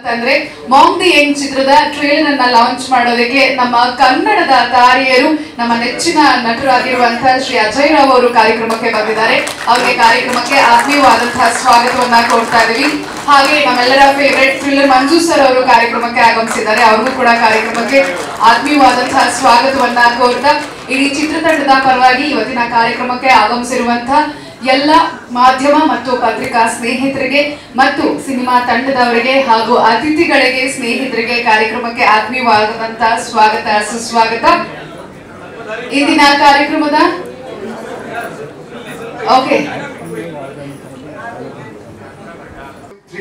ಅಂತಂದ್ರೆ Maang the Young ಚಿತ್ರದ trailer ಅನ್ನ ಲಾಂಚ್ ಮಾಡೋದಕ್ಕೆ ನಮ್ಮ ಕನ್ನಡದ ತಾರೆಯರು ನಮ್ಮ ನೆಚ್ಚಿನ ನಟರಾಗಿರುವಂತಹ ಶ್ರೀ ಅಜಯ್ ರಾವ್ ಅವರು ಕಾರ್ಯಕ್ರಮಕ್ಕೆ ಬಂದಿದ್ದಾರೆ. ಅವರಿಗೆ ಕಾರ್ಯಕ್ರಮಕ್ಕೆ ಆತ್ಮೀಯವಾದಂತಹ ಸ್ವಾಗತವನ್ನ ಕೋರ್ತಾ ಇದೀವಿ. ಹಾಗೆ ನಮ್ಮೆಲ್ಲರ ಫೇವರೇಟ್ ಥ್ರಿಲ್ಲರ್ ಮಂಜು ಸರ್ ಅವರು ಕಾರ್ಯಕ್ರಮಕ್ಕೆ ಆಗಮಿಸಿದ್ದಾರೆ. ಅವ್ರಿಗೂ ಕೂಡ ಕಾರ್ಯಕ್ರಮಕ್ಕೆ ಆತ್ಮೀಯವಾದಂತಹ ಸ್ವಾಗತವನ್ನ ಕೋರ್ತಾ ಇಡೀ ಚಿತ್ರತಂಡದ ಪರವಾಗಿ ಇವತ್ತಿನ ಕಾರ್ಯಕ್ರಮಕ್ಕೆ ಆಗಮಿಸಿರುವಂತಹ ಎಲ್ಲ ಮಾಧ್ಯಮ ಮತ್ತು ಪತ್ರಿಕಾ ಸ್ನೇಹಿತರಿಗೆ ಮತ್ತು ಸಿನಿಮಾ ತಂಡದವರಿಗೆ ಹಾಗೂ ಅತಿಥಿಗಳಿಗೆ ಸ್ನೇಹಿತರಿಗೆ ಕಾರ್ಯಕ್ರಮಕ್ಕೆ ಆತ್ಮೀಯವಾದಂತಹ ಸ್ವಾಗತ ಸುಸ್ವಾಗತ. ಇಂದಿನ ಕಾರ್ಯಕ್ರಮದ okay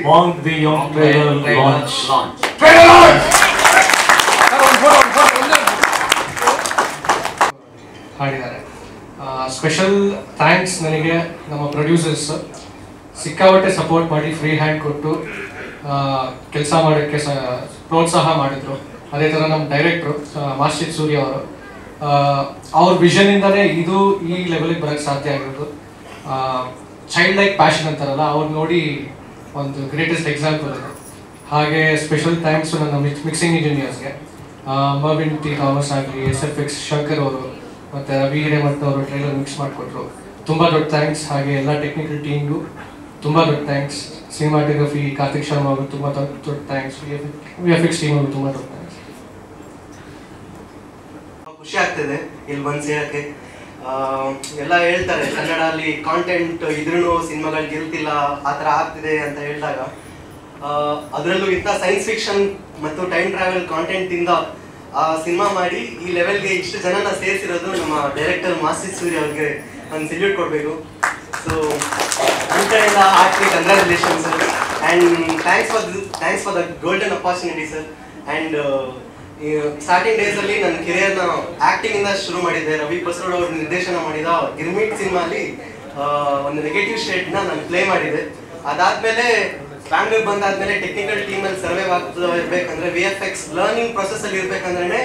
Monk the Young trailer launch. ಹಾಡಿದ್ದಾರೆ. ಸ್ಪೆಷಲ್ ಥ್ಯಾಂಕ್ಸ್ ನನಗೆ ನಮ್ಮ ಪ್ರೊಡ್ಯೂಸರ್ಸ್ ಸಿಕ್ಕಾಪಟ್ಟೆ ಸಪೋರ್ಟ್ ಮಾಡಿ ಫ್ರೀ ಹ್ಯಾಂಡ್ ಕೊಟ್ಟು ಕೆಲಸ ಮಾಡೋಕ್ಕೆ ಪ್ರೋತ್ಸಾಹ ಮಾಡಿದ್ರು. ಅದೇ ಥರ ನಮ್ಮ ಡೈರೆಕ್ಟ್ರು ಮಾಸ್ಟರ್ ಸೂರ್ಯ ಅವರು ಅವ್ರ ವಿಷನಿಂದನೇ ಇದು ಈ ಲೆವೆಲಿಗೆ ಬರೋಕ್ಕೆ ಸಾಧ್ಯ ಆಗಿರೋದು. ಚೈಲ್ಡ್ ಲೈಕ್ ಪ್ಯಾಷನ್ ಅಂತಾರಲ್ಲ, ಅವ್ರು ನೋಡಿ ಒಂದು ಗ್ರೇಟೆಸ್ಟ್ ಎಕ್ಸಾಂಪಲ್ ಇದೆ. ಹಾಗೆ ಸ್ಪೆಷಲ್ ಥ್ಯಾಂಕ್ಸು ನನ್ನ ಮಿಕ್ಸಿಂಗ್ ಇಂಜಿನಿಯರ್ಸ್ಗೆ ಮರ್ವಿನ್ ಟಿ ಥಾಮಸ್ ಆಗಲಿ, SFX ಶಂಕರ್ ಅವರು ಮತ್ತು ರವಿ ಹಿರೇಮಠ್ ಅವರು ಟ್ರೈಲರ್ ಮಿಕ್ಸ್ ಮಾಡಿಕೊಟ್ರು. ತುಂಬ ದೊಡ್ಡ ಥ್ಯಾಂಕ್ಸ್. ಹಾಗೆ ಎಲ್ಲ ಟೆಕ್ನಿಕಲ್ ಟೀಮ್ಗೂ ತುಂಬ ದೊಡ್ಡ ಥ್ಯಾಂಕ್ಸ್. ಸಿನಿಮಾಟೋಗ್ರಫಿ ಕಾರ್ತಿಕ್ ಶರ್ಮಾ ಅವರು ತುಂಬ ದೊಡ್ಡ ಥ್ಯಾಂಕ್ಸ್. VFX ಟೀಮ್ ಅವರು ತುಂಬ ದೊಡ್ಡ ಥ್ಯಾಂಕ್ಸ್. ಖುಷಿ ಆಗ್ತಿದೆ ಇಲ್ಲಿ ಬಂದು ಸೇರಕ್ಕೆ. ಎಲ್ಲ ಹೇಳ್ತಾರೆ ಕನ್ನಡ ಅಲ್ಲಿ ಕಾಂಟೆಂಟ್ ಇದ್ರೂ ಸಿನಿಮಾಗಳು ಗೆಲ್ತಿಲ್ಲ, ಆ ಥರ ಆಗ್ತಿದೆ ಅಂತ ಹೇಳಿದಾಗ ಅದರಲ್ಲೂ ಇಂಥ ಸೈನ್ಸ್ ಫಿಕ್ಷನ್ ಮತ್ತು ಟೈಮ್ ಟ್ರಾವೆಲ್ ಕಾಂಟೆಂಟ್ ಇಂದ ಸಿನಿಮಾ ಮಾಡಿ ಈ ಲೆವೆಲ್ಗೆ ಇಷ್ಟು ಜನನ ಸೇರಿಸಿರೋದು ನಮ್ಮ ಡೈರೆಕ್ಟರ್ ಮಾಸ್ಟರ್ ಸೂರ್ಯ ಅವ್ರಿಗೆ ಒಂದು ಸಲ್ಯೂಟ್ ಕೊಡಬೇಕು. ಸೊ ನನ್ನ ಕಡೆಯಿಂದ heartly congratulation sir, and thanks for the golden opportunity sir. And starting ಡೇಸಲ್ಲಿ ನನ್ನ ಕೆರಿಯರ್ನ ಆ್ಯಕ್ಟಿಂಗಿಂದ ಶುರು ಮಾಡಿದ್ದೆ. ರವಿ ಬಸರೋಡ್ ಅವರು ನಿರ್ದೇಶನ ಮಾಡಿದ ಗಿರ್ಮಿಟ್ ಸಿನಿಮಾಲಿ ಒಂದು ನೆಗೆಟಿವ್ ಶೇಡ್ನ ನಾನು ಪ್ಲೇ ಮಾಡಿದ್ದೆ. ಅದಾದಮೇಲೆ ಬ್ಯಾಂಗ್ಳೂರ್ ಬಂದಾದ್ಮೇಲೆ ಟೆಕ್ನಿಕಲ್ ಟೀಮಲ್ಲಿ ಸರ್ವೈವ್ ಆಗ್ತಾ ಇರಬೇಕಂದ್ರೆ VFX ಲರ್ನಿಂಗ್ ಪ್ರೊಸೆಸ್ಸಲ್ಲಿ ಇರಬೇಕಂದ್ರೆ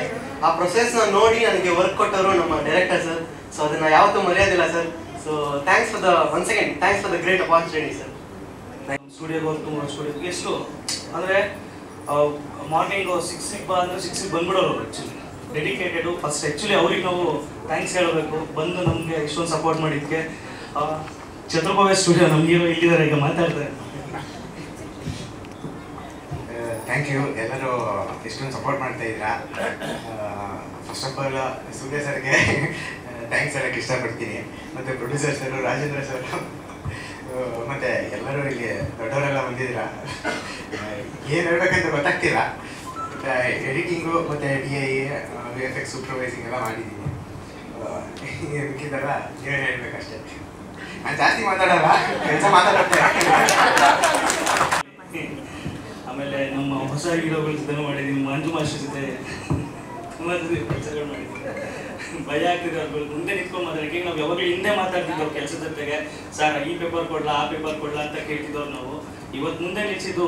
ಆ ಪ್ರೊಸೆಸ್ನ ನೋಡಿ ನನಗೆ ವರ್ಕ್ ಕೊಟ್ಟವರು ನಮ್ಮ ಡೈರೆಕ್ಟರ್ ಸರ್. ಸೊ ಅದನ್ನು ಯಾವತ್ತೂ ಮರೆಯೋದಿಲ್ಲ sir. So thanks for the great opportunity sir. ಸ್ಟುಡಿಯೋಗೆ ಹೋಗ್ತು, ಸ್ಟುಡಿಯೋಗೆ ಎಷ್ಟು ಅಂದರೆ ಮಾರ್ನಿಂಗ್ 6ಗೆ ಬಾ ಅಂದರೆ 6ಗೆ ಬಂದ್ಬಿಡೋರು. Actually dedicated. ಫಸ್ಟ್ ಆ್ಯಕ್ಚುಲಿ ಅವ್ರಿಗೆ ನಾವು ಥ್ಯಾಂಕ್ಸ್ ಹೇಳಬೇಕು, ಬಂದು ನಮಗೆ ಇಷ್ಟೊಂದು ಸಪೋರ್ಟ್ ಮಾಡಿದ್ದಕ್ಕೆ. ಛತ್ರಭವ್ಯ ಸ್ಟುಡಿಯೋ ನಮಗಿರೋ ಇಲ್ಲಿದ್ದಾರೆ, ಈಗ ಮಾತಾಡ್ತಾರೆ. Thank you. ಎಲ್ಲರೂ ಇಷ್ಟೊಂದು ಸಪೋರ್ಟ್ ಮಾಡ್ತಾ ಇದ್ದೀರಾ. ಫಸ್ಟ್ ಆಫ್ ಆಲ್ ಸೂರ್ಯ ಸರ್ಗೆ ಥ್ಯಾಂಕ್ಸ್ ಹೇಳೋಕ್ಕೆ ಇಷ್ಟಪಡ್ತೀನಿ. ಮತ್ತು ಪ್ರೊಡ್ಯೂಸರ್ ಸರು, ರಾಜೇಂದ್ರ ಸರ್, ಮತ್ತು ಎಲ್ಲರೂ ಇಲ್ಲಿ ದೊಡ್ಡವರೆಲ್ಲ ಬಂದಿದ್ದೀರಾ. ಏನು ಹೇಳ್ಬೇಕಂತ ಗೊತ್ತಾಗ್ತಿಲ್ಲ. ಎಡಿಟಿಂಗು ಮತ್ತು DI, VFX ಸೂಪರ್ವೈಸಿಂಗ್ ಎಲ್ಲ ಮಾಡಿದ್ದೀನಿ. ಇದಕ್ಕಿದ್ದೆಲ್ಲ ನೀವೇ ಹೇಳಬೇಕಷ್ಟೇ. ನಾನು ಜಾಸ್ತಿ ಮಾತಾಡಲ್ಲ, ಕೆಲಸ ಮಾತಾಡುತ್ತೆ. ಆಮೇಲೆ ನಮ್ಮ ಹೊಸ ಹೀರೋಗಳ ಜೊತೆ ಮಾಡಿದ್ದೀನಿ, ಮಂಜು ಮಾಸ್ಟರ್ ಜೊತೆ ಕೆಲಸಗಳು ಮಾಡಿದ್ದೀನಿ. ಭಯ ಆಗ್ತಿದೆ ಅವ್ರುಗಳು ಮುಂದೆ ನಿಂತ್ಕೊಂಡು ಮಾತಾಡೋಕ್ಕೆ. ನಾವು ಯಾವಾಗಲೂ ಹಿಂದೆ ಮಾತಾಡ್ತಿದ್ದವು ಕೆಲಸದ ಜೊತೆಗೆ. ಸರ್ ಈ ಪೇಪರ್ ಕೊಡ್ಲಾ, ಆ ಪೇಪರ್ ಕೊಡ್ಲಾ ಅಂತ ಕೇಳ್ತಿದ್ದವ್ರು ನಾವು. ಇವತ್ತು ಮುಂದೆ ನಿಲ್ಲಿಸಿದ್ದು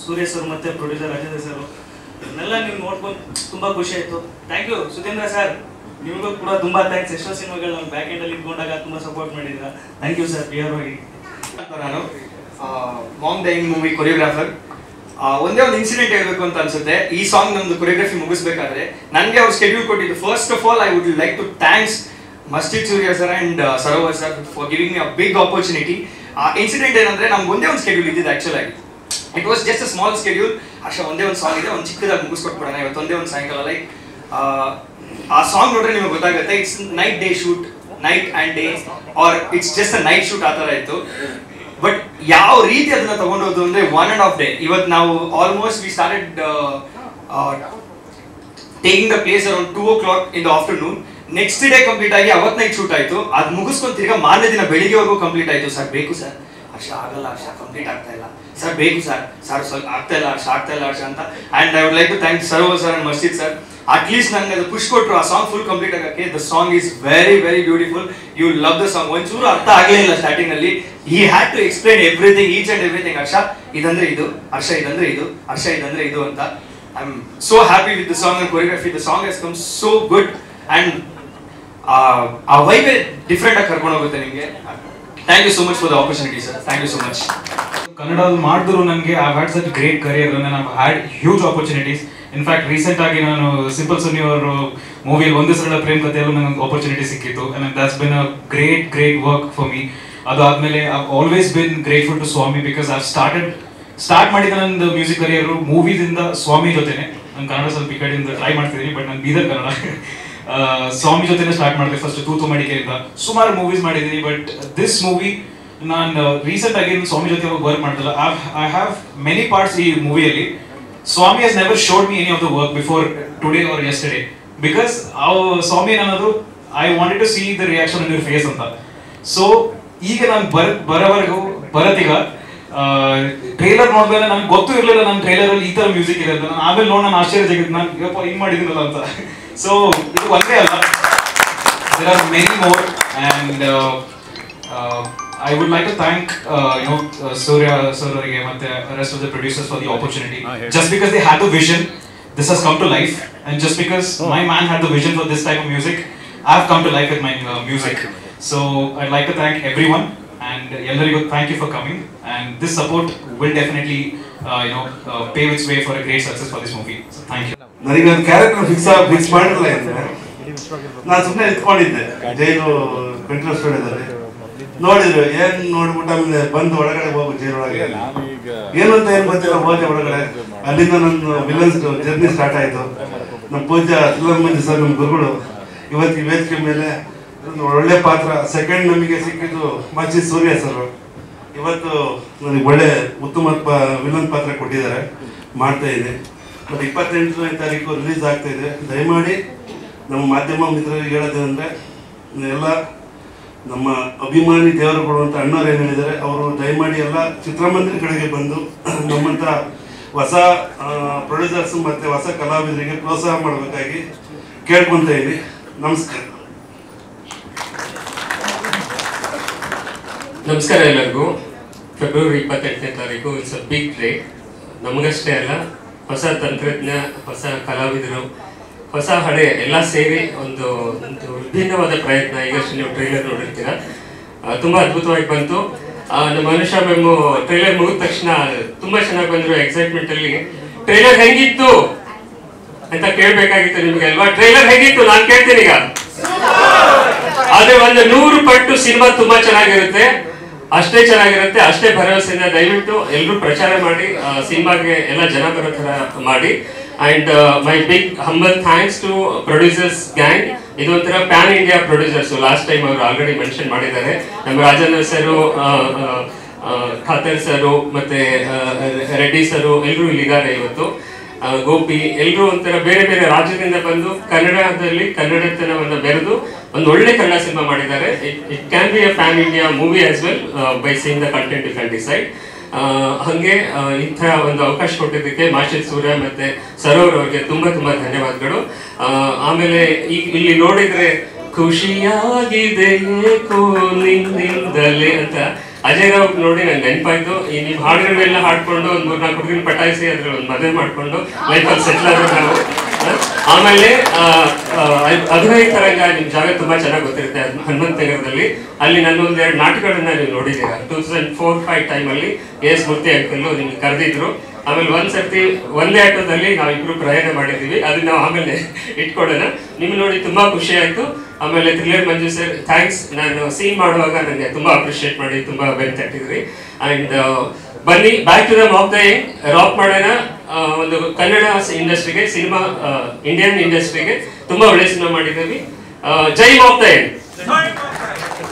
ಸೂರ್ಯ ಸರ್ ಮತ್ತು ಪ್ರೊಡ್ಯೂಸರ್ ರಾಜೇಂದ್ರ ಸರ್. ಇದನ್ನೆಲ್ಲ ನೀವು ನೋಡ್ಕೊಂಡು ತುಂಬ ಖುಷಿ ಆಯಿತು. ಥ್ಯಾಂಕ್ ಯು ಸುಧೀಂದ್ರ ಸರ್, ನಿಮಗೂ ಕೂಡ ತುಂಬ ಥ್ಯಾಂಕ್ಸ್. ಎಷ್ಟೋ ಸಿನಿಮಾಗಳು ನಾವು ಬ್ಯಾಕ್ ಎಂಡಲ್ಲಿ ಇಟ್ಕೊಂಡಾಗ ತುಂಬ ಸಪೋರ್ಟ್ ಮಾಡಿದ್ರ. Thank you sir. ಪ್ರಿಯರ್ ಹೋಗಿ ನಾನು Maang the Young movie choreographer. ಒಂದೇ ಒಂದು ಇನ್ಸಿಡೆಂಟ್ ಹೇಳಬೇಕು ಅಂತ ಅನ್ಸುತ್ತೆ. ಈ ಸಾಂಗ್ ನಮ್ದು ಕೊರಿಯೋಗ್ರಫಿ ಮುಗಿಸ್ಬೇಕಾದ್ರೆ ನನಗೆ ಅವ್ರು ಸ್ಕೆಡ್ಯೂಲ್ ಕೊಟ್ಟಿದ್ದು. First of all I would like to thanks master Surya sir and Sarovar sir for giving me a big opportunity. Incident ಏನಂದ್ರೆ ನಮ್ಗೆ ಒಂದೇ ಒಂದು ಸ್ಕೆಡ್ಯೂಲ್ ಇದ್ದಿದ್ದು. ಆ್ಯಕ್ಚುಲ್ ಆಗಿ it was just a small schedule. ಅಷ್ಟೇ ಒಂದೇ ಒಂದು ಸಾಂಗ್ ಇದೆ, ಒಂದು ಚಿಕ್ಕದಾಗಿ ಮುಗಿಸ್ಕೊಟ್ಬಿಡೋಣ ಇವತ್ತು ಒಂದೇ ಒಂದು ಸಾಯಂಕಾಲ. ಲೈಕ್ ಆ ಸಾಂಗ್ ನೋಡ್ರೆ ನಿಮಗೆ ಗೊತ್ತಾಗುತ್ತೆ. It's night day shoot, night and day, or it's just a night shoot ಆ ಥರ ಇತ್ತು. ಬಟ್ ಯಾವ ರೀತಿ ಅದನ್ನ ತಗೊಂಡೋದು ಅಂದ್ರೆ 1.5 day. ಇವತ್ತು ನಾವು almost we started taking the place around 2 o'clock in the afternoon. Next day complete ಆಗಿ ಅವತ್ತು ನೈಟ್ ಶೂಟ್ ಆಯಿತು. ಅದು ಮುಗಿಸ್ಕೊಂಡು ತಿರ್ಗಾ ಮಾರನೇ ದಿನ ಬೆಳಿಗ್ಗೆವರೆಗೂ ಕಂಪ್ಲೀಟ್ ಆಯಿತು. ಸರ್ ಬೇಕು ಸರ್, ಹರ್ಷ ಆಗಲ್ಲ, ಹರ್ಷ ಕಂಪ್ಲೀಟ್ ಆಗ್ತಾ ಇಲ್ಲ ಸರ್, ಬೇಕು ಸರ್, ಸ್ವಲ್ಪ ಆಗ್ತಾ ಇಲ್ಲ ಹರ್ಷ ಅಂತ. And I would like to thank Sarovar sir and Masjid sir. At least ನನಗೆ ಅದು ಪುಷ್ ಕೊಟ್ಟರು ಆ ಸಾಂಗ್ ಫುಲ್ ಕಂಪ್ಲೀಟ್ ಆಗೋಕ್ಕೆ. The song is very very beautiful. You love the song. ಒಂಚೂರು ಅರ್ಥ ಆಗಲೇ ಇಲ್ಲ ಸ್ಟಾರ್ಟಿಂಗಲ್ಲಿ. He had to explain everything, each and everything. Harsha ಇದಂದ್ರೆ ಇದು, ಹರ್ಷ ಇದಂದ್ರೆ ಇದು, ಹರ್ಷ ಇದಂದ್ರೆ ಇದು ಅಂತ. I am so happy with the song and choreography. The song has come so good and ಆ ವೈಬೇ ಡಿಫ್ರೆಂಟ್ ಆಗಿ ಕರ್ಕೊಂಡು ಹೋಗುತ್ತೆ ನಿಮಗೆ. Thank you so much for the opportunity sir. Thank you so much. ಕನ್ನಡದಲ್ಲಿ ಮಾಡಿದ್ರು ನನಗೆ I had such great career and I had huge opportunities. In fact recent ಆಗಿ ನಾನು ಸಿಂಪಲ್ ಸುನಿ ಅವರು ಮೂವಿಯಲ್ಲಿ ಒಂದೇ ಸರಳ ಪ್ರೇಮ್ ಕಥೆಯಲ್ಲೂ ನನಗೆ ಆಪರ್ಚುನಿಟಿ ಸಿಕ್ಕಿತ್ತು and that's been a great work for me. ಅದಾದ್ಮೇಲೆ I always been grateful to Swami because I start ಮಾಡಿದ ನಂದು ಮ್ಯೂಸಿಕ್ ಕರಿಯರು ಮೂವಿದಿಂದ ಸ್ವಾಮಿ ಜೊತೆನೆ. ನಾನು ಕನ್ನಡ ಸ್ವಲ್ಪ ಈ ಕಡೆಯಿಂದ ಟ್ರೈ ಮಾಡ್ತಿದ್ದೀನಿ, ಬಟ್ ನಾನು ಬೀದರ್ ಕನ್ನಡ. ಸ್ವಾಮಿ ಜೊತೆನೆ ಸ್ಟಾರ್ಟ್ ಮಾಡಿದೆ. ಫಸ್ಟ್ ತೂತು ಮಡಿಕೆಯಿಂದ ಸುಮಾರು ಮೂವೀಸ್ ಮಾಡಿದ್ದೀನಿ, ಬಟ್ ದಿಸ್ ಮೂವಿ ನಾನು ರೀಸೆಂಟ್ ಆಗಿ ಸ್ವಾಮಿ ಜೊತೆ ವರ್ಕ್ ಮಾಡಿದಲ್ಲ. ಐ ಹ್ಯಾವ್ ಮೆನಿ ಪಾರ್ಟ್ಸ್ ಈ ಮೂವಿಯಲ್ಲಿ. Swami has never showed me any of the work before today or yesterday because Swami ಅನ್ನೋದು I wanted to see the reaction in your face ಅಂತ. So ಈಗ ನಾನು ಬರತ್ತೀಗ ಟ್ರೈಲರ್ ನೋಡಿದ್ರೆ ನನಗೆ ಗೊತ್ತೂ ಇರಲಿಲ್ಲ ನನ್ನ ಟ್ರೈಲರ್ ಅಲ್ಲಿ ಈ ತರ ಮ್ಯೂಸಿಕ್ ಇದೆ ಅಂತ. ನಾನು ಆಮೇಲೆ ನೋಡಿ ನಾನು ಆಶ್ಚರ್ಯ ಜಗಿದ್ದು, ನಾನು ಯಪ್ಪ ಹಿಂಗ್ ಮಾಡಿದ್ದೀನಲ್ಲ ಅಂತ. ಸೊ ಇದು ಒಂದೇ ಅಲ್ಲ, there are many more and I would like to thank Surya sir and the rest of the producers for the opportunity. Just because they had the vision, this has come to life, and just because my man had the vision for this type of music, I have come to life with my music. So I'd like to thank everyone, and Yellarigu, thank you for coming, and this support will definitely pave its way for a great success for this movie. So thank you. ನನಗೆ ಒಂದು character fix ಮಾಡಿರಲ್ಲ ಅಂದರೆ ನಾನು ಸುಮ್ಮನೆ ಇಟ್ಕೊಂಡಿದ್ದೆ ಜೈಲು control ಸ್ಟುಡಿಯೋದಲ್ಲಿ. ನೋಡಿದ್ರು ಏನ್ ನೋಡ್ಬಿಟ್ಟು ಆಮೇಲೆ ಬಂದು ಒಳಗಡೆ ಹೋಗು ಜೈಲೊಳಗೆ ಏನು ಅಂತ ಏನ್ ಗೊತ್ತಿಲ್ಲ. ಹೋದೆ ಒಳಗಡೆ, ಅಲ್ಲಿಂದ ನನ್ನ ವಿಲನ್ಸ್ ಜರ್ನಿ ಸ್ಟಾರ್ಟ್ ಆಯ್ತು. ನಮ್ಮ ಪೂಜಾ ತಿಲ್ಲಮ್ಮಂಜಿ ಸರ್, ನಮ್ಮ ಗುರುಗಳು, ಇವತ್ತು ಈ ವೇದಿಕೆ ಮೇಲೆ ಒಳ್ಳೆ ಪಾತ್ರ. ಸೆಕೆಂಡ್ ನಮಗೆ ಸಿಕ್ಕಿದ್ದು ಮಾಜಿ ಸೂರ್ಯ ಸರ್. ಇವತ್ತು ನನಗೆ ಒಳ್ಳೆ ಉತ್ತಮ ವಿಲನ್ ಪಾತ್ರ ಕೊಟ್ಟಿದ್ದಾರೆ, ಮಾಡ್ತಾ ಇದೆ. ಮತ್ತು 28ನೇ ತಾರೀಕು ರಿಲೀಸ್ ಆಗ್ತಾ ಇದೆ. ದಯಮಾಡಿ ನಮ್ಮ ಮಾಧ್ಯಮ ಮಿತ್ರರಿಗೆ ಹೇಳೋದೇನೆಂದರೆ, ಎಲ್ಲ ನಮ್ಮ ಅಭಿಮಾನಿ ದೇವರುಗಳು ಅಂತ ಅಣ್ಣವ್ರು ಏನು ಹೇಳಿದ್ದಾರೆ, ಅವರು ದಯಮಾಡಿ ಎಲ್ಲ ಚಿತ್ರಮಂದಿರಗಳಿಗೆ ಬಂದು ನಮ್ಮಂಥ ಹೊಸ ಪ್ರೊಡ್ಯೂಸರ್ಸ್ ಮತ್ತು ಹೊಸ ಕಲಾವಿದರಿಗೆ ಪ್ರೋತ್ಸಾಹ ಮಾಡಬೇಕಾಗಿ ಕೇಳ್ಕೊತಾ ಇದ್ದೀನಿ. ನಮಸ್ಕಾರ. ನಮಸ್ಕಾರ ಎಲ್ಲರಿಗೂ. ಫೆಬ್ರವರಿ 28ನೇ ತಾರೀಕು ಇಟ್ಸ್ ಅ ಬಿಗ್ ಡೇ. ನಮಗಷ್ಟೇ ಅಲ್ಲ, ಹೊಸ ತಂತ್ರಜ್ಞ, ಹೊಸ ಕಲಾವಿದರು, ಹೊಸ ಹಳೆ ಎಲ್ಲ ಸೇರಿ ಒಂದು ವಿಭಿನ್ನವಾದ ಪ್ರಯತ್ನ. ಈಗಷ್ಟು ನೀವು ಟ್ರೈಲರ್ ನೋಡಿರ್ತೀರ, ತುಂಬ ಅದ್ಭುತವಾಗಿ ಬಂತು. ನಮ್ಮ ಅನುಷಾ ಮ್ಯಾಮ್ ಟ್ರೈಲರ್ ಮುಗಿದ ತಕ್ಷಣ ತುಂಬ ಚೆನ್ನಾಗಿ ಬಂದರು. ಎಕ್ಸೈಟ್ಮೆಂಟಲ್ಲಿ ಟ್ರೈಲರ್ ಹೆಂಗಿತ್ತು ಅಂತ ಕೇಳಬೇಕಾಗಿತ್ತು ನಿಮಗೆ ಅಲ್ವಾ? ಟ್ರೈಲರ್ ಹೇಗಿತ್ತು ನಾನು ಕೇಳ್ತೀನಿ ಈಗ. ಆದ್ರೆ ಒಂದು 100 ಪಟ್ಟು ಸಿನಿಮಾ ತುಂಬಾ ಚೆನ್ನಾಗಿರುತ್ತೆ, ಅಷ್ಟೇ ಚೆನ್ನಾಗಿರುತ್ತೆ, ಅಷ್ಟೇ ಭರವಸೆಯಿಂದ ದಯವಿಟ್ಟು ಎಲ್ಲರೂ ಪ್ರಚಾರ ಮಾಡಿ, ಸಿನಿಮಾಗೆ ಎಲ್ಲ ಜನ ಬರೋ ಥರ ಮಾಡಿ. And my big humble thanks to producers gang. ಇದೊಂಥರ pan India producers. Last time ಅವರು ಆಲ್ರೆಡಿ ಮೆನ್ಷನ್ ಮಾಡಿದ್ದಾರೆ. ನಮ್ಮ ರಾಜೇಂದ್ರ ಸರು, ಖಾತರ್ ಸರು, ಮತ್ತೆ ರೆಡ್ಡಿ ಸರು ಎಲ್ಲರೂ ಇಲ್ಲಿದ್ದಾರೆ ಇವತ್ತು. ಗೋಪಿ ಎಲ್ಲರೂ ಒಂಥರ ಬೇರೆ ಬೇರೆ ರಾಜ್ಯದಿಂದ ಬಂದು ಕನ್ನಡದಲ್ಲಿ ಕನ್ನಡತನವನ್ನು ಬೆರೆದು ಒಂದು ಒಳ್ಳೆ ಕನ್ನಡ ಸಿನಿಮಾ ಮಾಡಿದ್ದಾರೆ. It can be a pan India movie as well by seeing the content you can decide. ಹಾಗೆ ಇಂಥ ಒಂದು ಅವಕಾಶ ಕೊಟ್ಟಿದ್ದಕ್ಕೆ ಮಾಸ್ಟರ್ ಸೂರ್ಯ ಮತ್ತೆ ಸರೋವರ್ ಅವರಿಗೆ ತುಂಬ ತುಂಬ ಧನ್ಯವಾದಗಳು. ಆಮೇಲೆ ಈಗ ಇಲ್ಲಿ ನೋಡಿದ್ರೆ ಖುಷಿಯಾಗಿದೆ ಏಕೋ ನಿನ್ನಿಂದಲೇ ಅಂತ ಅಜಯ್ ರಾವ್ ನೋಡಿ ನಂಗೆ ನೆನಪಾಯ್ತು. ಈ ನಿಮ್ಮ ಹಾಡುಗಳನ್ನೆಲ್ಲ ಹಾಡ್ಕೊಂಡು ಒಂದು 3-4 ಹುಡುಗಿನ ಪಟಾಯಿಸಿ ಅದ್ರಲ್ಲಿ ಒಂದು ಮದುವೆ ಮಾಡ್ಕೊಂಡು ಲೈಫಲ್ಲಿ ಸೆಟ್ಲ್ ಆದ್ರೆ ನಾವು. ಆಮೇಲೆ ಅಭಿನಯ ತರಂಗ ನಿಮ್ ಜಾಗ ತುಂಬಾ ಚೆನ್ನಾಗಿ ಗೊತ್ತಿರುತ್ತೆ, ಹನುಮಂತ ನಗರದಲ್ಲಿ. ಅಲ್ಲಿ ನಾನು 1-2 ನಾಟಕಗಳನ್ನ ನೀವು ನೋಡಿದ್ದೀರಾ. 2004-5 ಟೈಮಲ್ಲಿ ಎಸ್ ಮೂರ್ತಿ ಅಂಕಲ್ಲು ನಿಮ್ಗೆ ಕರೆದಿದ್ರು. ಆಮೇಲೆ ಒಂದ್ಸರ್ತಿ ಒಂದೇ ಆಟೋದಲ್ಲಿ ನಾವಿಬ್ರು ಪ್ರಯಾಣ ಮಾಡಿದ್ದೀವಿ, ಅದನ್ನ ನಾವು ಆಮೇಲೆ ಇಟ್ಕೊಳ್ಳೋಣ. ನಿಮ್ಗೆ ನೋಡಿ ತುಂಬಾ ಖುಷಿ ಆಯ್ತು. ಆಮೇಲೆ ಥ್ರಿಲ್ಲರ್ ಮಂಜು ಸರ್ ಥ್ಯಾಂಕ್ಸ್. ನಾನು ಸೀನ್ ಮಾಡುವಾಗ ನನಗೆ ತುಂಬಾ ಅಪ್ರಿಷಿಯೇಟ್ ಮಾಡಿ ತುಂಬಾ ಬೆನ್ ತಟ್ಟಿದ್ರಿ. ಅಂಡ್ ಬನ್ನಿ back to the mark the end. Rock ಮಾಡೋಣ. ಒಂದು ಕನ್ನಡ ಇಂಡಸ್ಟ್ರಿಗೆ, ಸಿನಿಮಾ ಇಂಡಿಯನ್ ಇಂಡಸ್ಟ್ರಿಗೆ ತುಂಬಾ ಒಳ್ಳೆ ಸಿನಿಮಾ ಮಾಡಿದ್ದೀವಿ. ಜೈ monk the end.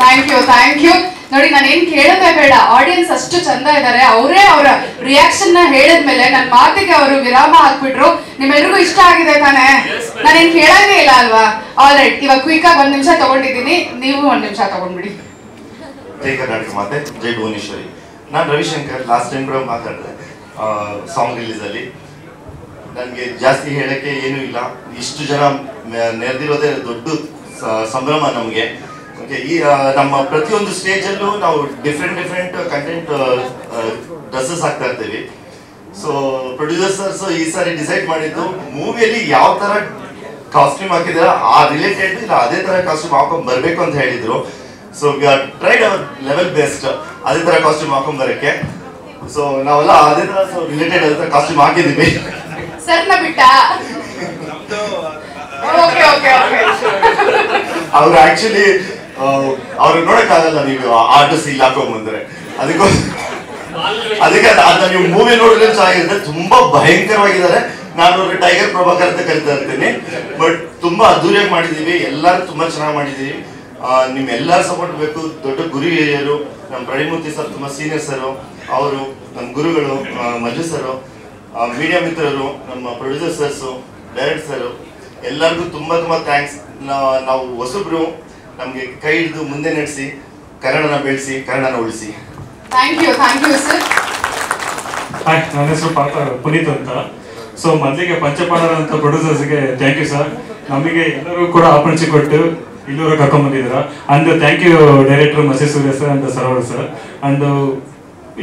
Thank you. ನೋಡಿ, ನಾನು ಏನ್ ಕೇಳೋದೇ ಬೇಡ, ಆಡಿಯನ್ಸ್ ಅಷ್ಟು ಚಂದ ಇದ್ದಾರೆ. ಅವರೇ ಅವರ ರಿಯಾಕ್ಷನ್ ನ ಹೇಳಿದ್ಮೇಲೆ ನನ್ನ ಮಾತಿಗೆ ಅವರು ವಿರಾಮ ಹಾಕ್ಬಿಟ್ರು. ನಿಮ್ಮೆಲ್ರಿಗೂ ಇಷ್ಟ ಆಗಿದೆ ತಾನೆ? ನಾನೇನ್ ಕೇಳೋದೇ ಇಲ್ಲ ಅಲ್ವಾ? ಆಲ್ ರೈಟ್, ಇವಾಗ ಕ್ವಿಕ್ ಆಗಿ 1 ನಿಮಿಷ ತಗೊಂಡಿದ್ದೀನಿ, ನೀವು 1 ನಿಮಿಷ ತಗೊಂಡ್ಬಿಡಿ. ಜೈ ಕರ್ನಾಟಕ ಮಾತೆ, ಜೈ ಭುವನೇಶ್ವರಿ. ನಾನು ರವಿಶಂಕರ್ ಲಾಸ್ಟ್ ಟೈಮ್ ಕೂಡ ಮಾತಾಡಿದೆ ಸಾಂಗ್ ರಿಲೀಸಲ್ಲಿ. ನನಗೆ ಜಾಸ್ತಿ ಹೇಳೋಕ್ಕೆ ಏನೂ ಇಲ್ಲ. ಇಷ್ಟು ಜನ ನೆರೆದಿರೋದೇ ದೊಡ್ಡ ಸಂಭ್ರಮ ನಮಗೆ. ಓಕೆ, ಈ ನಮ್ಮ ಪ್ರತಿಯೊಂದು ಸ್ಟೇಜಲ್ಲೂ ನಾವು ಡಿಫ್ರೆಂಟ್ ಕಂಟೆಂಟ್ ಡ್ರೆಸ್ಸಸ್ ಹಾಕ್ತಾ ಇರ್ತೀವಿ. ಸೊ ಪ್ರೊಡ್ಯೂಸರ್ಸ್ ಈ ಸಾರಿ ಡಿಸೈಡ್ ಮಾಡಿದ್ದು ಮೂವಿಯಲ್ಲಿ ಯಾವ ಥರ ಕಾಸ್ಟ್ಯೂಮ್ ಹಾಕಿದಾರೆ ಆ ರಿಲೇಟೆಡ್ ಇಲ್ಲ ಅದೇ ಥರ ಕಾಸ್ಟ್ಯೂಮ್ ಹಾಕೊಂಡು ಬರಬೇಕು ಅಂತ ಹೇಳಿದರು. So we are tried hour level best ಅದೇ ಥರ ಕಾಸ್ಟ್ಯೂಮ್ ಹಾಕೊಂಡ್ ಬರೋಕ್ಕೆ. ಸೊ ನಾವೆಲ್ಲ ಅದೇ ತರ ರಿಲೇಟೆಡ್ ಅದೇ ತರ ಕಾಸ್ಟ್ಯೂಮ್ ಹಾಕಿದೀವಿ. ಸರ್ನ ಬಿಟ್ಟ ಅವ್ರು ಆಕ್ಚುಲಿ ಅವ್ರು ನೋಡಕ್ಕಾಗಲ್ಲ, ನೀವು ಆರ್ಟಿಸ್ಟ್ ಇಲ್ಲಿ ಹಾಕೊಂಡ್ ಬಂದ್ರೆ. ಅದಕ್ಕೆ ಅದನ್ನ ನೀವು ಮೂವಿ ನೋಡಿದ್ರೆ ಚೆನ್ನಾಗಿರುತ್ತೆ. ತುಂಬಾ ಭಯಂಕರವಾಗಿದ್ದಾರೆ. ನಾನು ಅವ್ರಿಗೆ ಟೈಗರ್ ಪ್ರಭಾಕರ್ ಅಂತ ಕರಿತಾ ಇರ್ತೀನಿ. ಬಟ್ ತುಂಬಾ ಅದ್ದೂರಿಯಾಗಿ ಮಾಡಿದೀವಿ. ಎಲ್ಲರೂ ತುಂಬಾ ಚೆನ್ನಾಗಿ ಮಾಡಿದೀವಿ. ನಿಮ್ ಎಲ್ಲರ ಸಪೋರ್ಟ್ ಬೇಕು. ದೊಡ್ಡ ಗುರು ಹಿರಿಯರು, ನಮ್ಮ ಪ್ರಣೀಮೂರ್ತಿ ಸರ್ ತುಂಬಾ ಸೀನಿಯರ್ ಸರ್, ಅವರು ನಮ್ಮ ಗುರುಗಳು, ಮಂಜು ಸರ್, ಮೀಡಿಯಾ ಮಿತ್ರರು, ನಮ್ಮ ಪ್ರೊಡ್ಯೂಸರ್ ಸರ್ಸು, ಡೈರೆಕ್ಟರ್ ಸರ್, ಎಲ್ಲರಿಗೂ ತುಂಬಾ ತುಂಬಾ ಥ್ಯಾಂಕ್ಸ್. ನಾವು ಹೊಸಬ್ರು, ನಮ್ಗೆ ಕೈ ಹಿಡಿದು ಮುಂದೆ ನಡೆಸಿ ಕನ್ನಡನ ಬೆಳೆಸಿ ಕನ್ನಡನ ಉಳಿಸಿ. Thank you sir. ಹಾಯ್, ನನ್ನ ಹೆಸರು ಪುನೀತ್ ಅಂತ. ಸೊ ಮೊದಲಿಗೆ ಪಂಚಪಾಂಡರ ಅಂತ ಪ್ರೊಡ್ಯೂಸರ್ಸ್ಗೆ ಥ್ಯಾಂಕ್ ಯು ಸರ್. ನಮಗೆ ಎಲ್ಲರೂ ಕೂಡ ಆಪರ್ಚುನಿಟಿ ಕೊಟ್ಟು ಇಲ್ಲಿವರೆಗೆ ಕರ್ಕೊಂಡ್ ಬಂದಿದ್ದೀರಾ. ಅಂಡ್ ಥ್ಯಾಂಕ್ ಯು ಡೈರೆಕ್ಟರ್ ಮಸಿ ಸೂರ್ಯ ಸರ್ ಅಂತ ಸರವರ್ ಸರ್. ಅಂಡ್